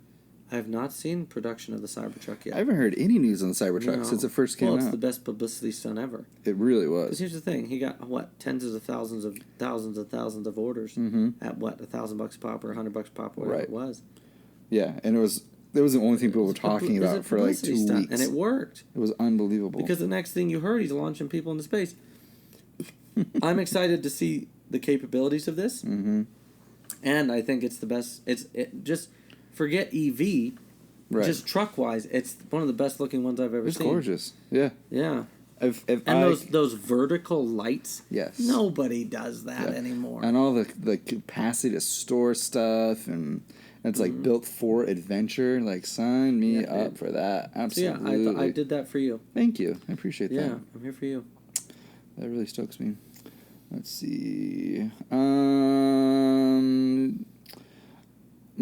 I have not seen production of the Cybertruck yet. I haven't heard any news on the Cybertruck since it first came out. Well, it's the best publicity stunt ever. It really was. Because here's the thing: he got tens of thousands of orders at $1,000 a pop or $100 a pop, whatever it was. Yeah, and it was the only thing people were talking about for like 2 weeks, and it worked. It was unbelievable. Because the next thing you heard, he's launching people into space. I'm excited to see the capabilities of this, and I think it's the best. Just forget EV. Right. Just truck-wise, it's one of the best-looking ones I've ever seen. It's gorgeous. Yeah. Yeah. And those vertical lights. Yes. Nobody does that anymore. And all the capacity to store stuff, and it's like built for adventure. Like, sign me up for that. Absolutely. So yeah, I did that for you. Thank you. I appreciate that. Yeah, I'm here for you. That really stokes me. Let's see.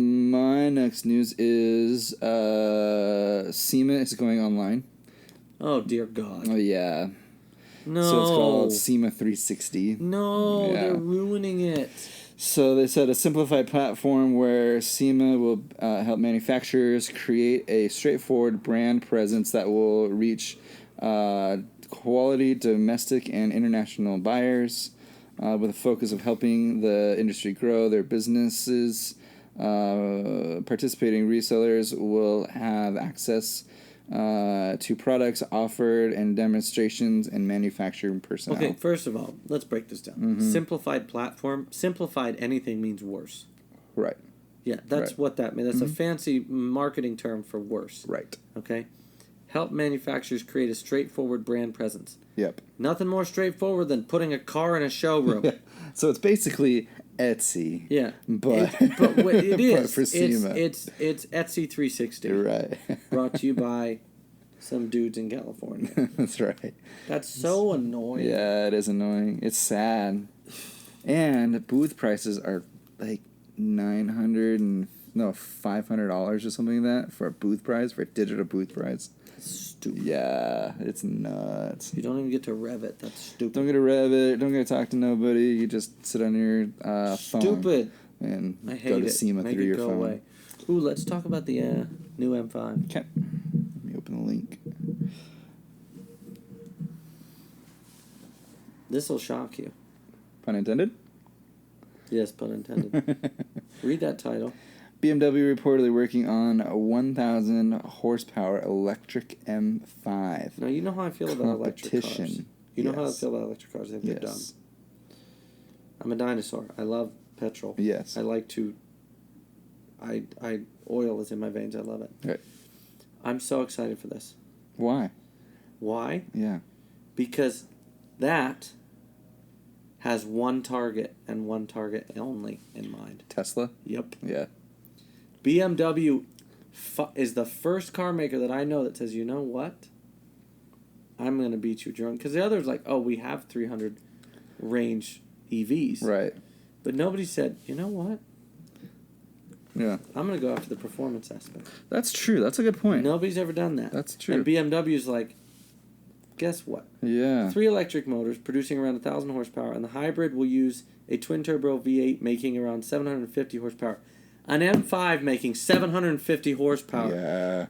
My next news is SEMA is going online. Oh, dear God. Oh, yeah. No. So it's called SEMA 360. No, they're ruining it. So they said a simplified platform where SEMA will help manufacturers create a straightforward brand presence that will reach quality domestic and international buyers with a focus of helping the industry grow their businesses. Participating resellers will have access to products offered and demonstrations and manufacturing personnel. Okay, first of all, let's break this down. Mm-hmm. Simplified platform. Simplified anything means worse. Right. Yeah, that's what that means. That's a fancy marketing term for worse. Right. Okay? Help manufacturers create a straightforward brand presence. Yep. Nothing more straightforward than putting a car in a showroom. So it's basically Etsy. Yeah. But it is. But for SEMA. It's Etsy 360. Right. Brought to you by some dudes in California. That's right. That's so annoying. Yeah, it is annoying. It's sad. And booth prices are like $500 or something like that for a booth price, for a digital booth price. Stupid. Yeah, it's nuts. You don't even get to rev it. That's stupid. Don't get to rev it. Don't get to talk to nobody. You just sit on your phone. Stupid. And I hate go to it. SEMA Make through it your go phone. away. Ooh, let's talk about the new M5. Okay. Let me open the link. This will shock you. Pun intended? Yes, pun intended. Read that title. BMW reportedly working on a 1,000 horsepower electric M5. Now, you know how I feel about electric cars. Competition. You know how I feel about electric cars. I think they're dumb. I'm a dinosaur. I love petrol. Yes. I like to... oil is in my veins. I love it. Right. I'm so excited for this. Why? Why? Yeah. Because that has one target and one target only in mind. Tesla? Yep. Yeah. BMW is the first car maker that I know that says, you know what? I'm going to beat you drunk. Because the others like, oh, we have 300 range EVs. Right. But nobody said, you know what? Yeah. I'm going to go after the performance aspect. That's true. That's a good point. Nobody's ever done that. That's true. And BMW's like, guess what? Yeah. 3 electric motors producing around 1,000 horsepower, and the hybrid will use a twin-turbo V8 making around 750 horsepower. An M5 making 750 horsepower. Yeah.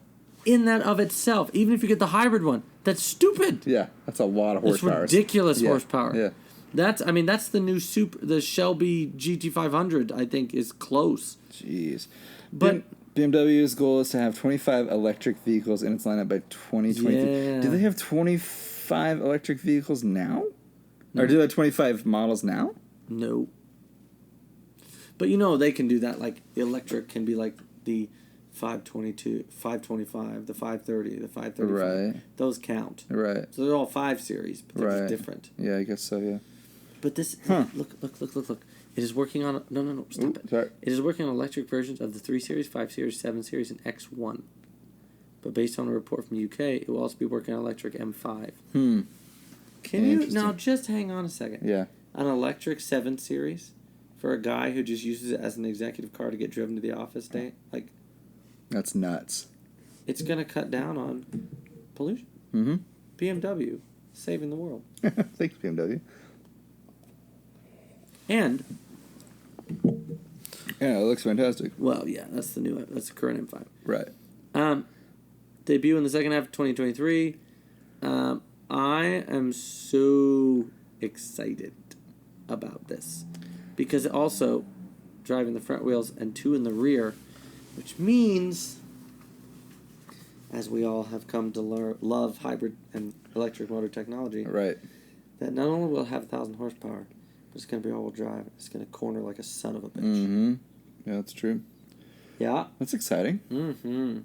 In that of itself, even if you get the hybrid one, that's stupid. Yeah. That's a lot of horsepower. It's ridiculous horsepower. Yeah. That's the new the Shelby GT500, I think, is close. Jeez. But BMW's goal is to have 25 electric vehicles in its lineup by 2023. Yeah. Do they have 25 electric vehicles now? No. Or do they have 25 models now? No. But you know they can do that. Like the electric can be like the 522, 525, the 530, the 535. Right. Those count. Right. So they're all 5 Series, but they're just different. Yeah, I guess so, yeah. But this, look. It is working on, no, stop it. Sorry. It is working on electric versions of the 3 Series, 5 Series, 7 Series, and X1. But based on a report from the UK, it will also be working on electric M5. Can you, now just hang on a second. Yeah. An electric 7 Series for a guy who just uses it as an executive car to get driven to the office day, like... That's nuts. It's going to cut down on pollution. Mm-hmm. BMW, saving the world. Thanks, BMW. And... Yeah, it looks fantastic. Well, yeah, that's the current M5. Right. Debut in the second half of 2023. I am so excited about this. Because also, driving the front wheels and 2 in the rear, which means, as we all have come to love hybrid and electric motor technology, right, that not only will it have 1,000 horsepower, but it's going to be all-wheel drive. It's going to corner like a son of a bitch. Mm-hmm. Yeah, that's true. Yeah. That's exciting. Mm-hmm.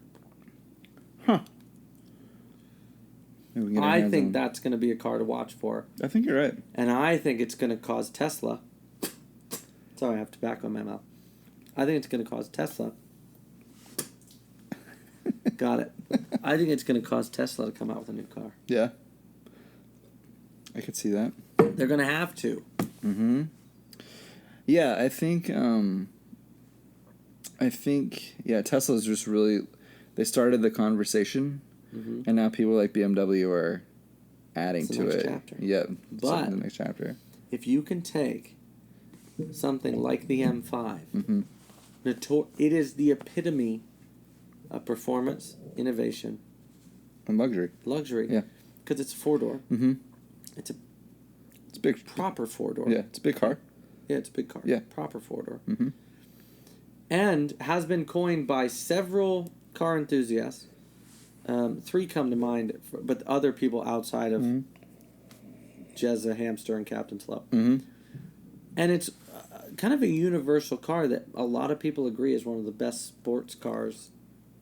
Huh. I think that's going to be a car to watch for. I think you're right. And I think it's going to cause Tesla... Sorry, I have tobacco in my mouth. I think it's going to cause Tesla... Got it. I think it's going to cause Tesla to come out with a new car. Yeah. I could see that. They're going to have to. Mm-hmm. Yeah, I think Tesla's just really... They started the conversation, and now people like BMW are adding It's to the next it. chapter. Yep. But the next chapter. If you can take something like the M5, it is the epitome of performance, innovation, and luxury. Yeah. Because it's a 4-door. Mm-hmm. It's a big, proper 4-door. Yeah, it's a big car. Yeah, it's a big car. Yeah. Proper 4-door. Mm-hmm. And has been coined by several car enthusiasts. 3 come to mind, but other people outside of Jezza, Hamster, and Captain Slow. Mm-hmm. And it's kind of a universal car that a lot of people agree is one of the best sports cars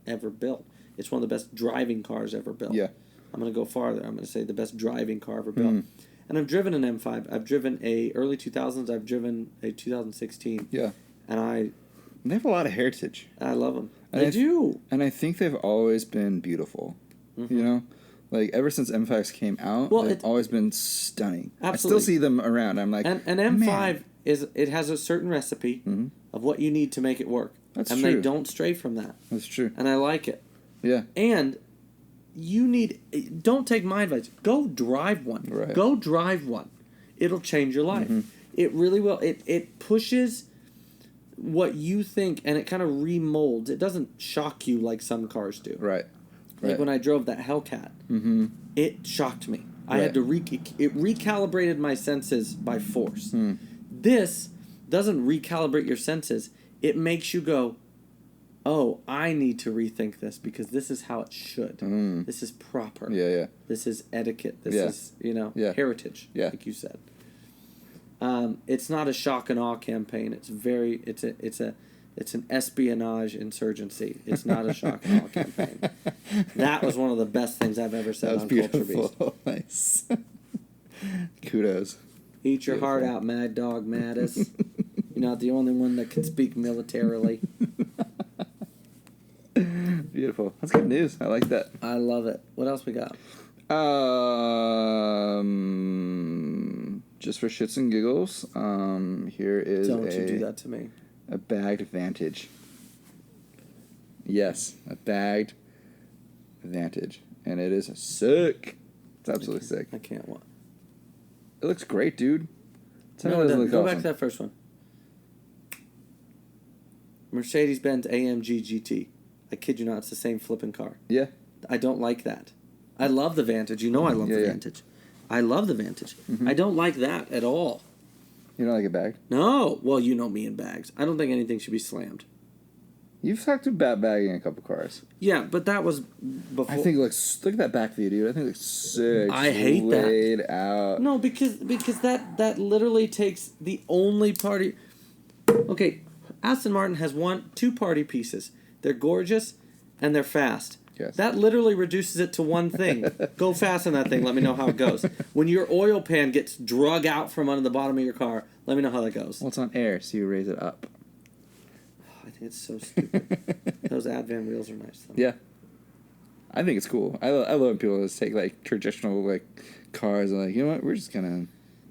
ever built. It's one of the best driving cars ever built. Yeah. I'm going to go farther. I'm going to say the best driving car ever built. And I've driven an M5. I've driven a early 2000s. I've driven a 2016. Yeah. And they have a lot of heritage. I love them. And They do. And I think they've always been beautiful. You know? Like, ever since M5s came out, they've always been stunning. Absolutely. I still see them around. I'm like, and M5 man. it has a certain recipe of what you need to make it work. That's and true. they don't stray from that. That's true. And I like it. Yeah. And don't take my advice. Go drive one. Right. Go drive one. It'll change your life. It really will. It pushes what you think, and it kind of remolds. It doesn't shock you like some cars do. Right. Like when I drove that Hellcat, it shocked me. I had to it recalibrated my senses by force. This doesn't recalibrate your senses. It makes you go, oh, I need to rethink this because this is how it should. This is proper. Yeah. This is etiquette. This is, heritage, like you said. It's not a shock and awe campaign. It's an espionage insurgency. It's not a shock and awe campaign. That was one of the best things I've ever said on Culture Beast. Nice. Kudos. Eat your heart out, Mad Dog Mattis. You're not the only one that can speak militarily. Beautiful. That's good news. I like that. I love it. What else we got? Just for shits and giggles, here is Don't you do that to me. A bagged Vantage. Yes, a bagged Vantage. And it is sick. It's absolutely sick. I can't watch. It looks great, dude. Go back to that first one. Mercedes-Benz AMG GT. I kid you not, it's the same flipping car. Yeah. I don't like that. I love the Vantage. You know I love the Vantage. I love the Vantage. I don't like that at all. You don't like it bagged? No. Well, you know me and bags. I don't think anything should be slammed. You've talked about bagging a couple cars. Yeah, but that was before. I think look at that back view, dude. I think it looks sick. I hate that. Laid out. No, because that literally takes the only party. Okay, Aston Martin has 2 party pieces. They're gorgeous and they're fast. Yes. That literally reduces it to one thing. Go fast on that thing. Let me know how it goes. When your oil pan gets drug out from under the bottom of your car, let me know how that goes. Well, it's on air, so you raise it up. I think it's so stupid. Those Advan wheels are nice, though. Yeah. I think it's cool. I love when people just take, like, traditional, like, cars and, like, you know what? We're just going to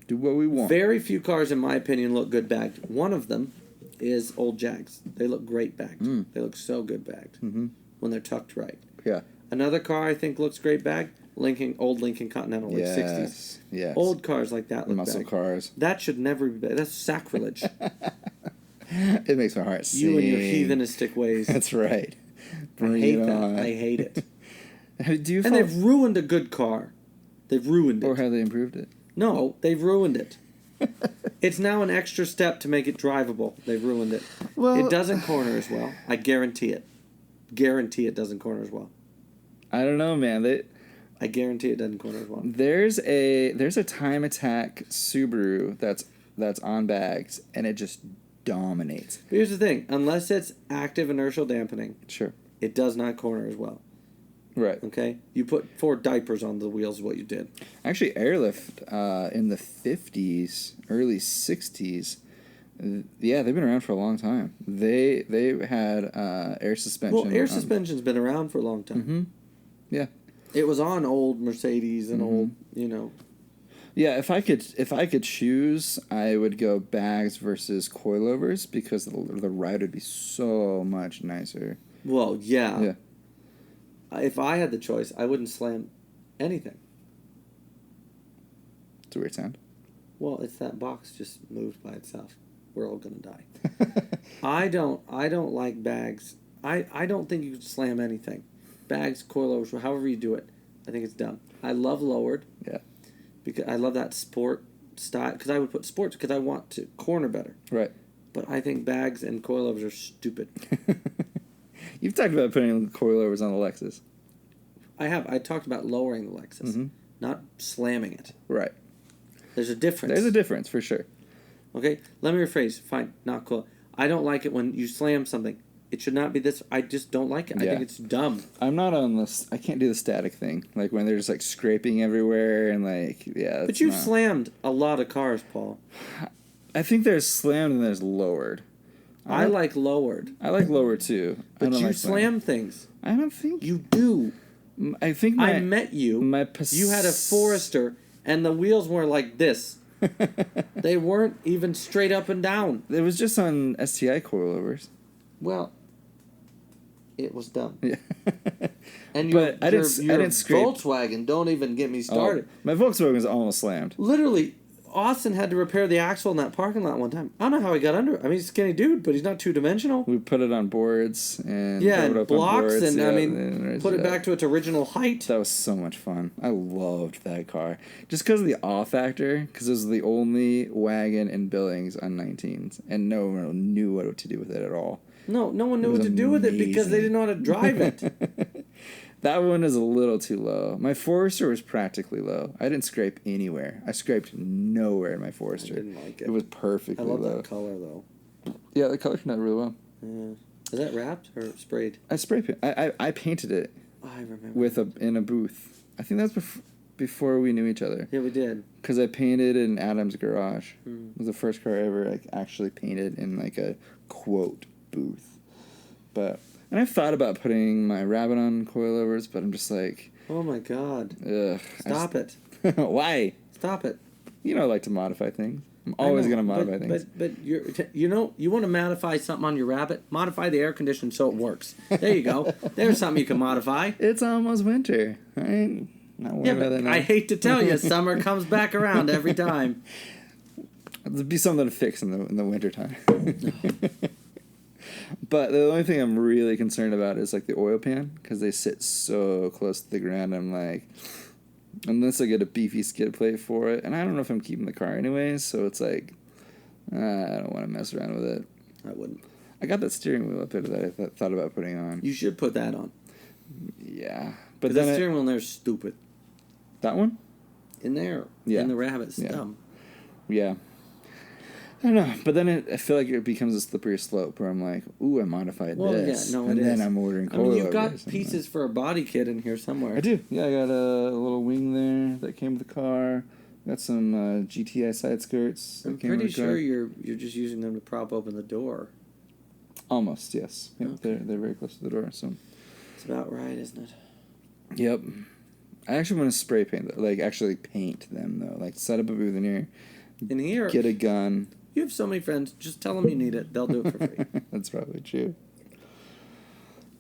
do what we want. Very few cars, in my opinion, look good bagged. One of them is old Jags. They look great bagged. They look so good bagged when they're tucked right. Yeah. Another car I think looks great bagged, old Lincoln Continental, like 60s. Yes. Old cars like that look muscle bagged. cars. That should never be bagged. That's sacrilege. It makes my heart sing. You and your heathenistic ways. That's right. I hate that. I hate it. And they've ruined a good car. They've ruined it. Or have they improved it? No, they've ruined it. It's now an extra step to make it drivable. They've ruined it. Well, it doesn't corner as well. I guarantee it. Guarantee it doesn't corner as well. I don't know, man. I guarantee it doesn't corner as well. There's a Time Attack Subaru that's on bags, and it just dominates. Here's the thing. Unless it's active inertial dampening, sure, it does not corner as well. Right. Okay? You put 4 diapers on the wheels is what you did. Actually, Airlift in the 50s, early 60s, yeah, they've been around for a long time. They had air suspension. Well, air suspension's been around for a long time. Mm-hmm. Yeah. It was on old Mercedes and old, Yeah, if I could choose, I would go bags versus coilovers because the ride would be so much nicer. Well, yeah. Yeah. If I had the choice, I wouldn't slam anything. It's a weird sound. Well, it's that box just moved by itself. We're all gonna die. I don't like bags. I don't think you can slam anything. Bags, coilovers, however you do it. I think it's dumb. I love lowered. Yeah. Because I love that sport style. Because I would put sports because I want to corner better. Right. But I think bags and coilovers are stupid. You've talked about putting coilovers on the Lexus. I have. I talked about lowering the Lexus, not slamming it. Right. There's a difference. There's a difference, for sure. Okay? Let me rephrase. Fine. Not cool. I don't like it when you slam something. It should not be this. I just don't like it. Yeah. I think it's dumb. I'm not on this. I can't do the static thing. Like when they're just like scraping everywhere and like, yeah. But you've slammed a lot of cars, Paul. I think there's slammed and there's lowered. I like lowered. I like lowered too. But you like slam things. I don't think. You do. I think I met you. You had a Forester and the wheels were like this. They weren't even straight up and down. It was just on STI coilovers. Well, it was dumb. Yeah. And but I didn't scrape. Volkswagen, don't even get me started. My Volkswagen was almost slammed. Literally, Austin had to repair the axle in that parking lot one time. I don't know how he got under it. I mean, he's a skinny dude, but he's not two-dimensional. We put it on boards and and blocks, and yeah, I mean, put it back to its original height. That was so much fun. I loved that car. Just because of the awe factor, because it was the only wagon in Billings on 19s, and no one knew what to do with it at all. No one knew what to do with it because they didn't know how to drive it. That one is a little too low. My Forester was practically low. I didn't scrape anywhere. I scraped nowhere in my Forester. I didn't like it. It was perfectly low. I love that color, though. Yeah, the color turned out really well. Yeah. Is that wrapped or sprayed? I spray paint. I painted it. I remember. In a booth. I think that's before we knew each other. Yeah, we did. Because I painted in Adam's garage. It was the first car I ever actually painted in like a quote booth. And I've thought about putting my Rabbit on coilovers, but I'm just like... Oh my God. Ugh. Stop it. Why? Stop it. You know I like to modify things. I'm always going to modify things. But you want to modify something on your Rabbit? Modify the air conditioner so it works. There you go. There's something you can modify. It's almost winter. I ain't not worried about that now. I hate to tell you, summer comes back around every time. There'd be something to fix in the wintertime. But the only thing I'm really concerned about is like the oil pan, because they sit so close to the ground. I'm like, unless I get a beefy skid plate for it, and I don't know if I'm keeping the car anyways, so it's like, I don't want to mess around with it. I wouldn't. I got that steering wheel up there that I thought about putting on. You should put that on. Yeah, but then the steering wheel in there is stupid. That one? In there. Yeah. In the Rabbit's dumb. Yeah. I don't know, but then I feel like it becomes a slippery slope where I'm like, ooh, I modified this. Yeah, no, and then I'm ordering coilovers. You've got pieces for a body kit in here somewhere. I do. Yeah, I got a little wing there that came with the car. Got some GTI side skirts. I'm pretty sure you're just using them to prop open the door. Almost, yes. Yep, okay. They're very close to the door, so. It's about right, isn't it? Yep. I actually want to spray paint them. Like, actually paint them, though. Like, set up a booth in here. In here? Get a gun. You have so many friends. Just tell them you need it. They'll do it for free. That's probably true.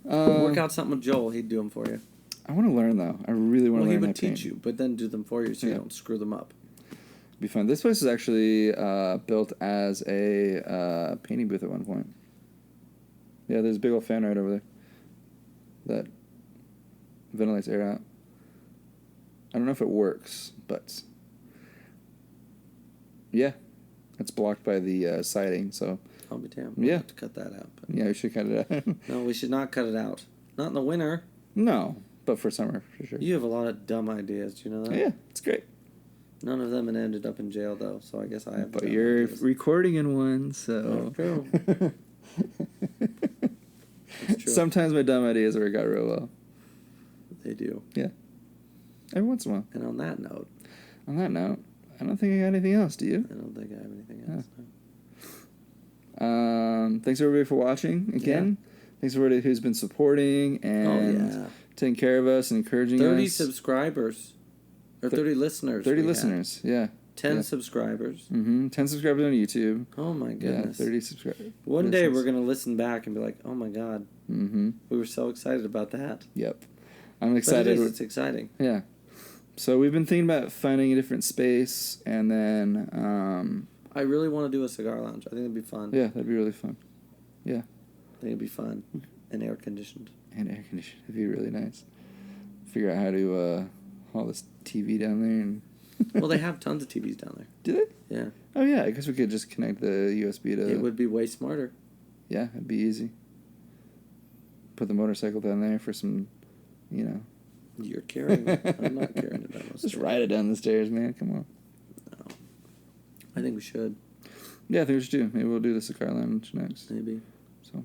Work out something with Joel. He'd do them for you. I want to learn, though. I really want to learn he would how to paint. teach you, but then do them for you so you don't screw them up. Be fun. This place is actually built as a painting booth at one point. Yeah, there's a big old fan right over there that ventilates air out. I don't know if it works, but yeah, it's blocked by the siding, so... I'll be damned. We'll have to cut that out. But... Yeah, we should cut it out. No, we should not cut it out. Not in the winter. No, but for summer, for sure. You have a lot of dumb ideas, do you know that? Yeah, it's great. None of them had ended up in jail, though, so I guess I have... But you're recording in one, so... That's true. That's true. Sometimes my dumb ideas work out real well. They do. Yeah. Every once in a while. And on that note... I don't think I got anything else, do you? I don't think I have anything else, no. Thanks everybody for watching again. Yeah. Thanks everybody who's been supporting and taking care of us and encouraging 30 us. 30 subscribers. Or 30 listeners. 30 listeners, yeah. 10 subscribers. 10 subscribers on YouTube. Oh my goodness. Yeah, 30 subscribers. One day we're going to listen back and be like, oh my God. We were so excited about that. Yep. I'm excited. But it's exciting. Yeah. So we've been thinking about finding a different space, and then I really want to do a cigar lounge. I think it'd be fun. Yeah, that'd be really fun. Yeah, I think it'd be fun and air conditioned. And air conditioned. It'd be really nice. Figure out how to haul this TV down there and. Well, they have tons of TVs down there. Do they? Yeah. Oh yeah, I guess we could just connect the USB to. It would be way smarter. Yeah, it'd be easy. Put the motorcycle down there for some, You're carrying it. I'm not carrying it down the stairs. Just ride it down the stairs, man. Come on. No. I think we should. Yeah, I think we should do. Maybe we'll do the cigar lounge next. Maybe. So,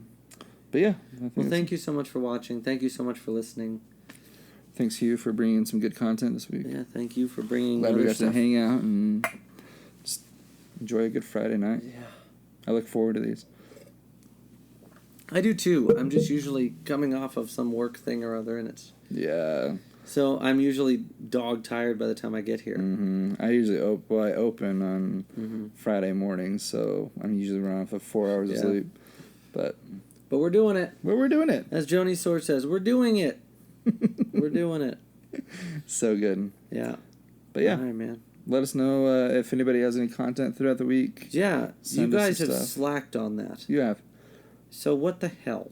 but yeah. Well, thank you so much for watching. Thank you so much for listening. Thanks to you for bringing some good content this week. Yeah, thank you for bringing. Glad we got stuff. to hang out and just enjoy a good Friday night. Yeah. I look forward to these. I do too. I'm just usually coming off of some work thing or other, and it's. Yeah. So I'm usually dog tired by the time I get here. Mm-hmm. I usually open on Friday mornings, so I'm usually running off of 4 hours of sleep. But we're doing it. We're doing it. As Joni Sword says, we're doing it. We're doing it. So good. Yeah. But yeah. All right, man. Let us know if anybody has any content throughout the week. Yeah. Send you guys some have stuff. slacked on that. You have. So what the hell?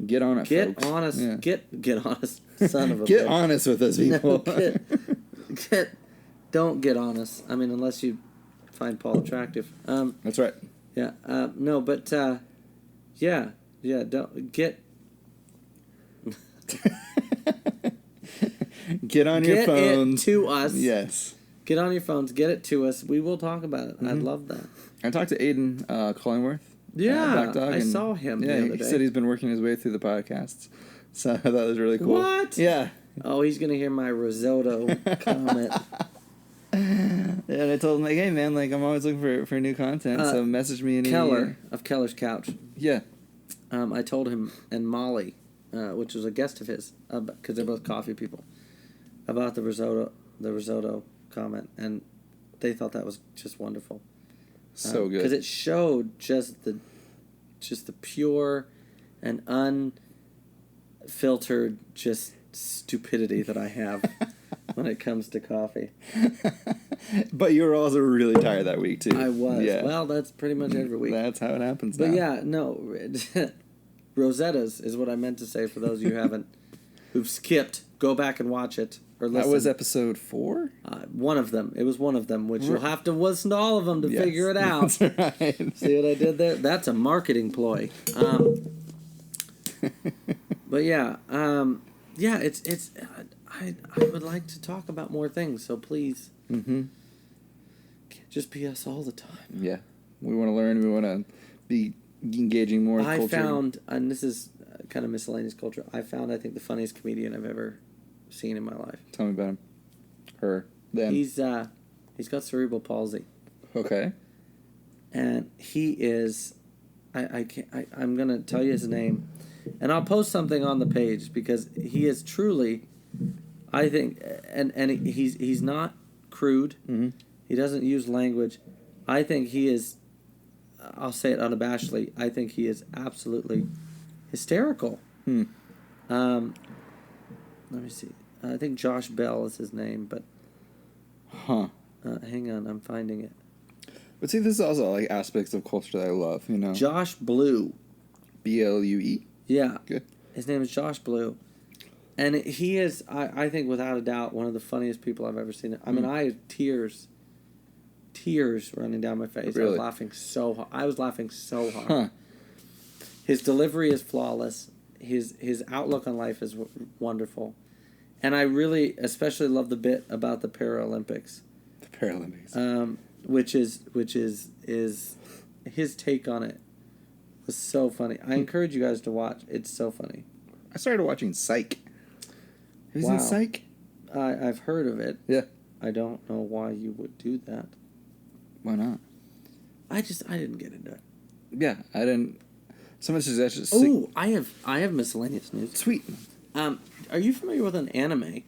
Get on it, Get folks. honest. Yeah. Get honest. Son of a Get bitch. honest with us, people. No, don't get honest. I mean, unless you find Paul attractive. That's right. Yeah. No, but yeah. Don't get. Get on your phones. Get it to us. Yes. Get on your phones. Get it to us. We will talk about it. I'd love that. I talked to Aiden Collingworth. Yeah, Black Dog, I saw him the other he day. said he's been working his way through the podcasts. So I thought that was really cool. What? Yeah. Oh, he's going to hear my risotto comment. And I told him, like, hey, man, like, I'm always looking for new content, so message me Keller of Keller's Couch. Yeah. I told him, and Molly, which was a guest of his, because they're both coffee people, about the risotto comment, and they thought that was just wonderful. So good. Because it showed just the pure and unfiltered just stupidity that I have when it comes to coffee. But you were also really tired that week, too. I was. Yeah. Well, that's pretty much every week. That's how it happens But now. yeah, no. Rosettas is what I meant to say for those of you who've skipped. Go back and watch it. Or listen. That was episode 4? One of them. It was one of them, which you'll have to listen to all of them to figure it out. That's right. See what I did there? That's a marketing ploy. But yeah, it's. I would like to talk about more things, so please. Mm-hmm. Can't just be us all the time. Yeah, we want to learn. We want to be engaging more in culture. I found, and this is kind of miscellaneous culture. I think the funniest comedian I've ever seen in my life. Tell me about him. Her. Them. He's got cerebral palsy. Okay. And he is, I'm gonna tell you his name, and I'll post something on the page because he is truly, I think, and he's not crude. Mm-hmm. He doesn't use language. I think he is. I'll say it unabashedly. I think he is absolutely hysterical. Let me see. I think Josh Bell is his name, but hang on, I'm finding it. But see, this is also like aspects of culture that I love. Josh Blue. BLUE. Yeah. Good. His name is Josh Blue. And he is, I think, without a doubt, one of the funniest people I've ever seen. I mean, I had tears running down my face. Really? I was laughing so hard. His delivery is flawless. His outlook on life is wonderful. And I really especially love the bit about the Paralympics. The Paralympics. Which is his take on it was so funny. I encourage you guys to watch. It's so funny. I started watching Psych. Have you seen Psych? I've heard of it. Yeah. I don't know why you would do that. Why not? I didn't get into it. Yeah, I didn't. Someone suggested. Oh, I have miscellaneous news. Sweet. Are you familiar with an anime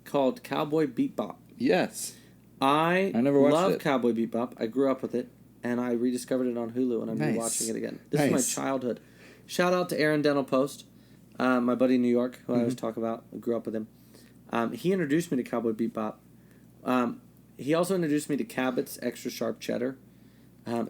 called Cowboy Bebop? Yes. I never watched love it. Cowboy Bebop. I grew up with it, and I rediscovered it on Hulu, and I'm rewatching it again. This is my childhood. Shout out to Aaron Dental Post, my buddy in New York, who I always talk about. I grew up with him. He introduced me to Cowboy Bebop. He also introduced me to Cabot's Extra Sharp Cheddar.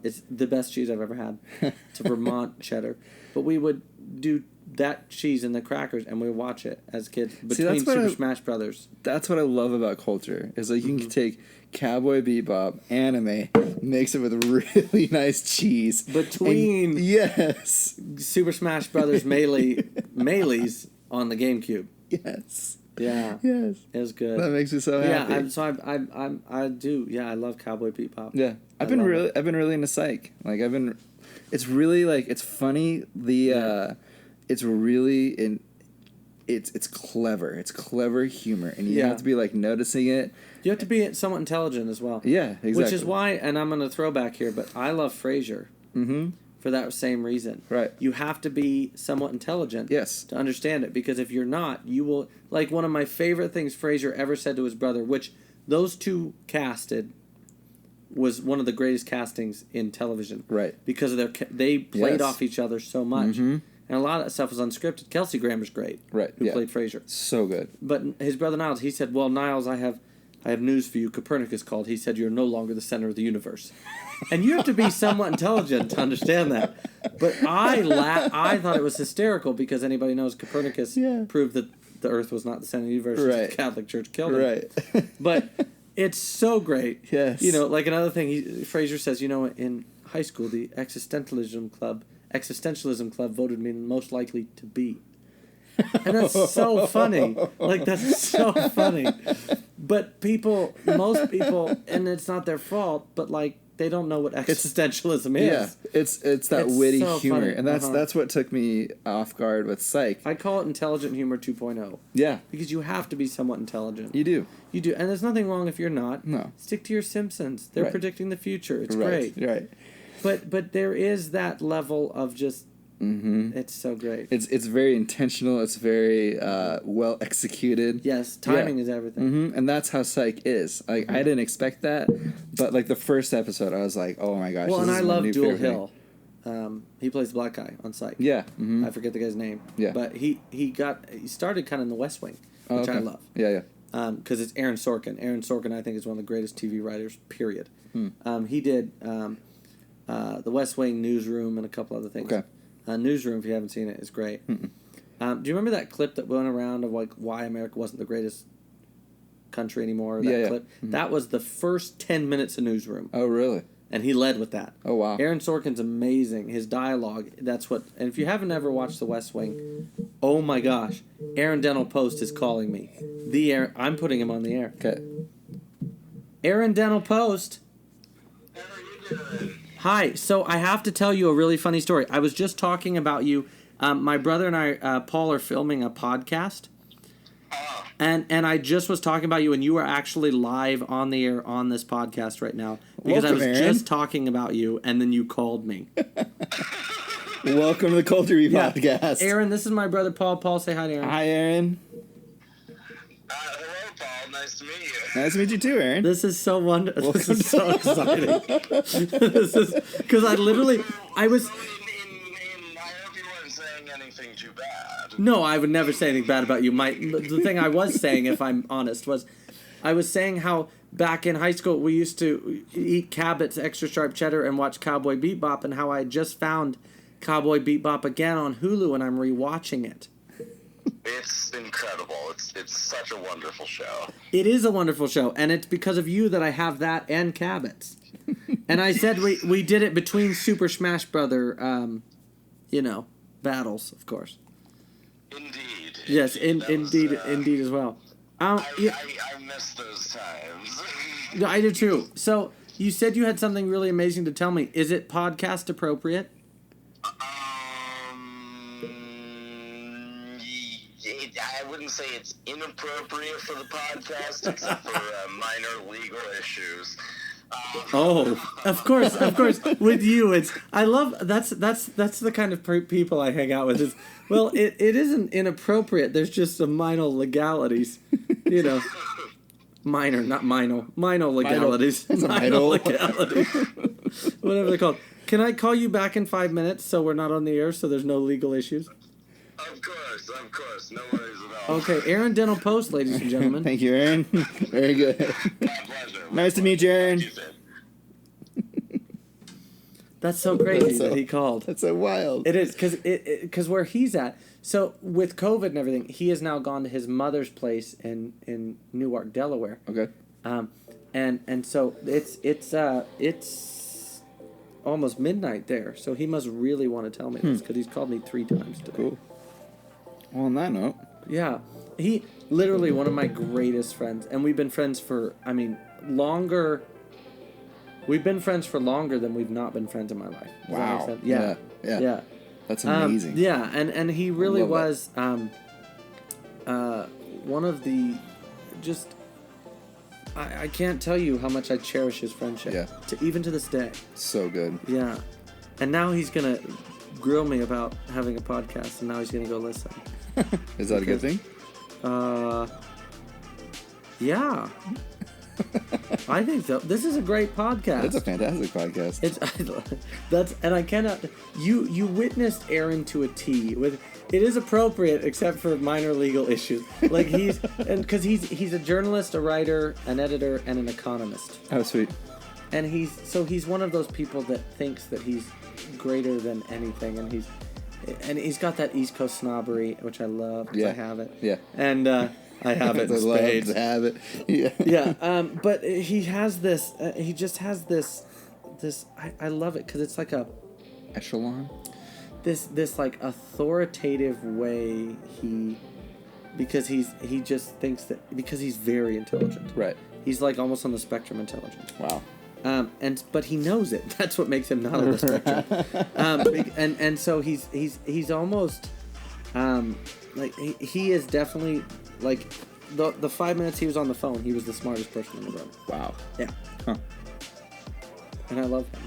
It's the best cheese I've ever had. It's a Vermont cheddar. But we would do that cheese and the crackers, and we would watch it as kids between Super Smash Brothers. That's what I love about culture. Is like you can take Cowboy Bebop, anime, mix it with really nice cheese. Between yes, Super Smash Brothers Melee's on the GameCube. Yes. Yeah. Yes. It was good. That makes me so happy. Yeah, I do. Yeah, I love Cowboy Bebop. Yeah. I've been really into Psych. Like it's really like it's funny. It's really it's clever. It's clever humor, and you have to be like noticing it. You have to be somewhat intelligent as well. Yeah, exactly. Which is why, and I'm going to throw back here, but I love Frasier. Mm-hmm. For that same reason. Right. You have to be somewhat intelligent. Yes. To understand it, because if you're not, you will. Like one of my favorite things Frasier ever said to his brother, which those two casted, was one of the greatest castings in television. Right. Because of they played off each other so much. Mm-hmm. And a lot of that stuff was unscripted. Kelsey Grammer's great. Right. Who played Frasier. So good. But his brother Niles, he said, "Well, Niles, I have news for you. Copernicus called. He said you're no longer the center of the universe." And you have to be somewhat intelligent to understand that. But I thought it was hysterical because anybody knows Copernicus proved that the Earth was not the center of the universe. Right. The Catholic Church killed him. Right. But it's so great. Yes. You know, like another thing, Frasier says, in high school, the Existentialism Club voted me most likely to be. And that's so funny. Like, that's so funny. But most people, and it's not their fault, but like, they don't know what existentialism is. Yeah, it's that witty so humor, funny. and that's what took me off guard with Psych. I call it intelligent humor 2.0. Yeah, because you have to be somewhat intelligent. You do, and there's nothing wrong if you're not. No, stick to your Simpsons. They're predicting the future. It's great. Right. But there is that level of just. Mm-hmm. It's so great. It's very intentional. It's very well executed. Yes, timing is everything. Mm-hmm. And that's how Psych is. Like I didn't expect that, but like the first episode, I was like, oh my gosh. Well, this and is I love Jewel Hill. He plays the black guy on Psych. Yeah. Mm-hmm. I forget the guy's name. Yeah. But he started kind of in the West Wing, which I love. Yeah. Because it's Aaron Sorkin. Aaron Sorkin, I think, is one of the greatest TV writers. Period. He did the West Wing, Newsroom, and a couple other things. Okay. Newsroom, if you haven't seen it, is great. Do you remember that clip that went around of like why America wasn't the greatest country anymore? That clip? Mm-hmm. That was the first 10 minutes of Newsroom. Oh, really? And he led with that. Oh, wow. Aaron Sorkin's amazing. His dialogue, that's what... And if you haven't ever watched The West Wing, oh my gosh. Aaron Dental Post is calling me. I'm putting him on the air. Okay. Aaron Dental Post. How are you doing? Hi. So I have to tell you a really funny story. I was just talking about you. My brother and I, Paul, are filming a podcast. And I just was talking about you, and you are actually live on the air on this podcast right now. Because I was just talking about you, and then you called me. Welcome to the Culture Podcast. Aaron, this is my brother Paul. Paul, say hi to Aaron. Hi, Aaron. Hello, Paul. Nice to meet you. Nice to meet you too, Aaron. This is so wonderful. This is so exciting. This is because I was. I hope you weren't saying anything too bad. No, I would never say anything bad about you. The thing I was saying, if I'm honest, was I was saying how back in high school we used to eat Cabot's Extra Sharp Cheddar and watch Cowboy Bebop, and how I just found Cowboy Bebop again on Hulu, and I'm rewatching it. It's incredible. It's such a wonderful show. It is a wonderful show, and it's because of you that I have that and Cabot's. And I said we did it between Super Smash Brother, battles, of course. Indeed. Yes, indeed as well. I miss those times. I do too. So you said you had something really amazing to tell me. Is it podcast appropriate? I wouldn't say it's inappropriate for the podcast, except for minor legal issues. Of course. With you, that's the kind of people I hang out with. It isn't inappropriate. There's just some minor legalities, minor, not minor legalities. Minor legalities. Whatever they're called. Can I call you back in 5 minutes so we're not on the air, so there's no legal issues? Of course. No worries at all. Okay, Aaron Dental Post, ladies and gentlemen. Thank you, Aaron. Very good. My pleasure. Nice to meet you, Aaron. That's so crazy that he called. That's so wild. It is, because where he's at, so with COVID and everything, he has now gone to his mother's place in Newark, Delaware. Okay. And so it's almost midnight there, so he must really want to tell me this, because he's called me 3 times today. Cool. Well, on that note. Yeah. He, literally one of my greatest friends, and we've been friends for, longer... We've been friends for longer than we've not been friends in my life. Does that make sense? Yeah. That's amazing. Yeah, and he really was one of the just I can't tell you how much I cherish his friendship. Yeah. Even to this day. So good. Yeah. And now he's gonna grill me about having a podcast, and now he's gonna go listen. Is that a good thing? Yeah. I think so. This is a great podcast. It's a fantastic podcast. And I cannot. You witnessed Aaron to a T. With it is appropriate except for minor legal issues. Like because he's a journalist, a writer, an editor, and an economist. Oh, sweet. And he's one of those people that thinks that he's greater than anything, and he's got that East Coast snobbery, which I love. Because I have it. Yeah. And. I have it in spades. Love to have it. Yeah. Yeah. But he has this. He just has this. I love it because it's like a echelon. This like authoritative way because he just thinks that because he's very intelligent. Right. He's like almost on the spectrum intelligent. Wow. But he knows it. That's what makes him not on the spectrum. And so he's almost like he is definitely. Like, the 5 minutes he was on the phone, he was the smartest person in the room. Wow. Yeah. Huh. And I love him.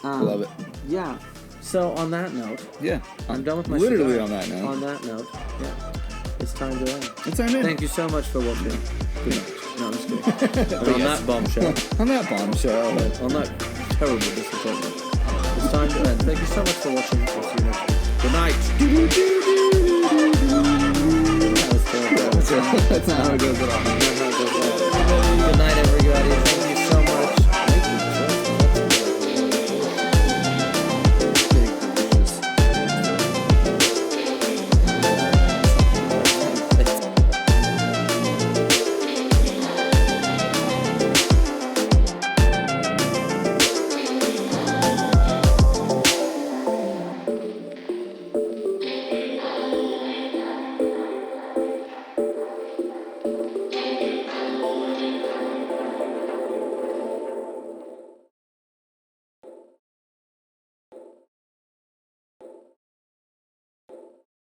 Love it. Yeah. So, on that note... Yeah. I'm done with my literally cigar. on that note. On that note, yeah. It's time to end. It's time to end. Thank you so much for watching. Good night. No, I'm just kidding. But on that bombshell. On that bombshell. On that terrible disappointment. It's time to end. Thank you so much for watching. We'll see you next time. Good night. That was terrible. That's not how it goes at all.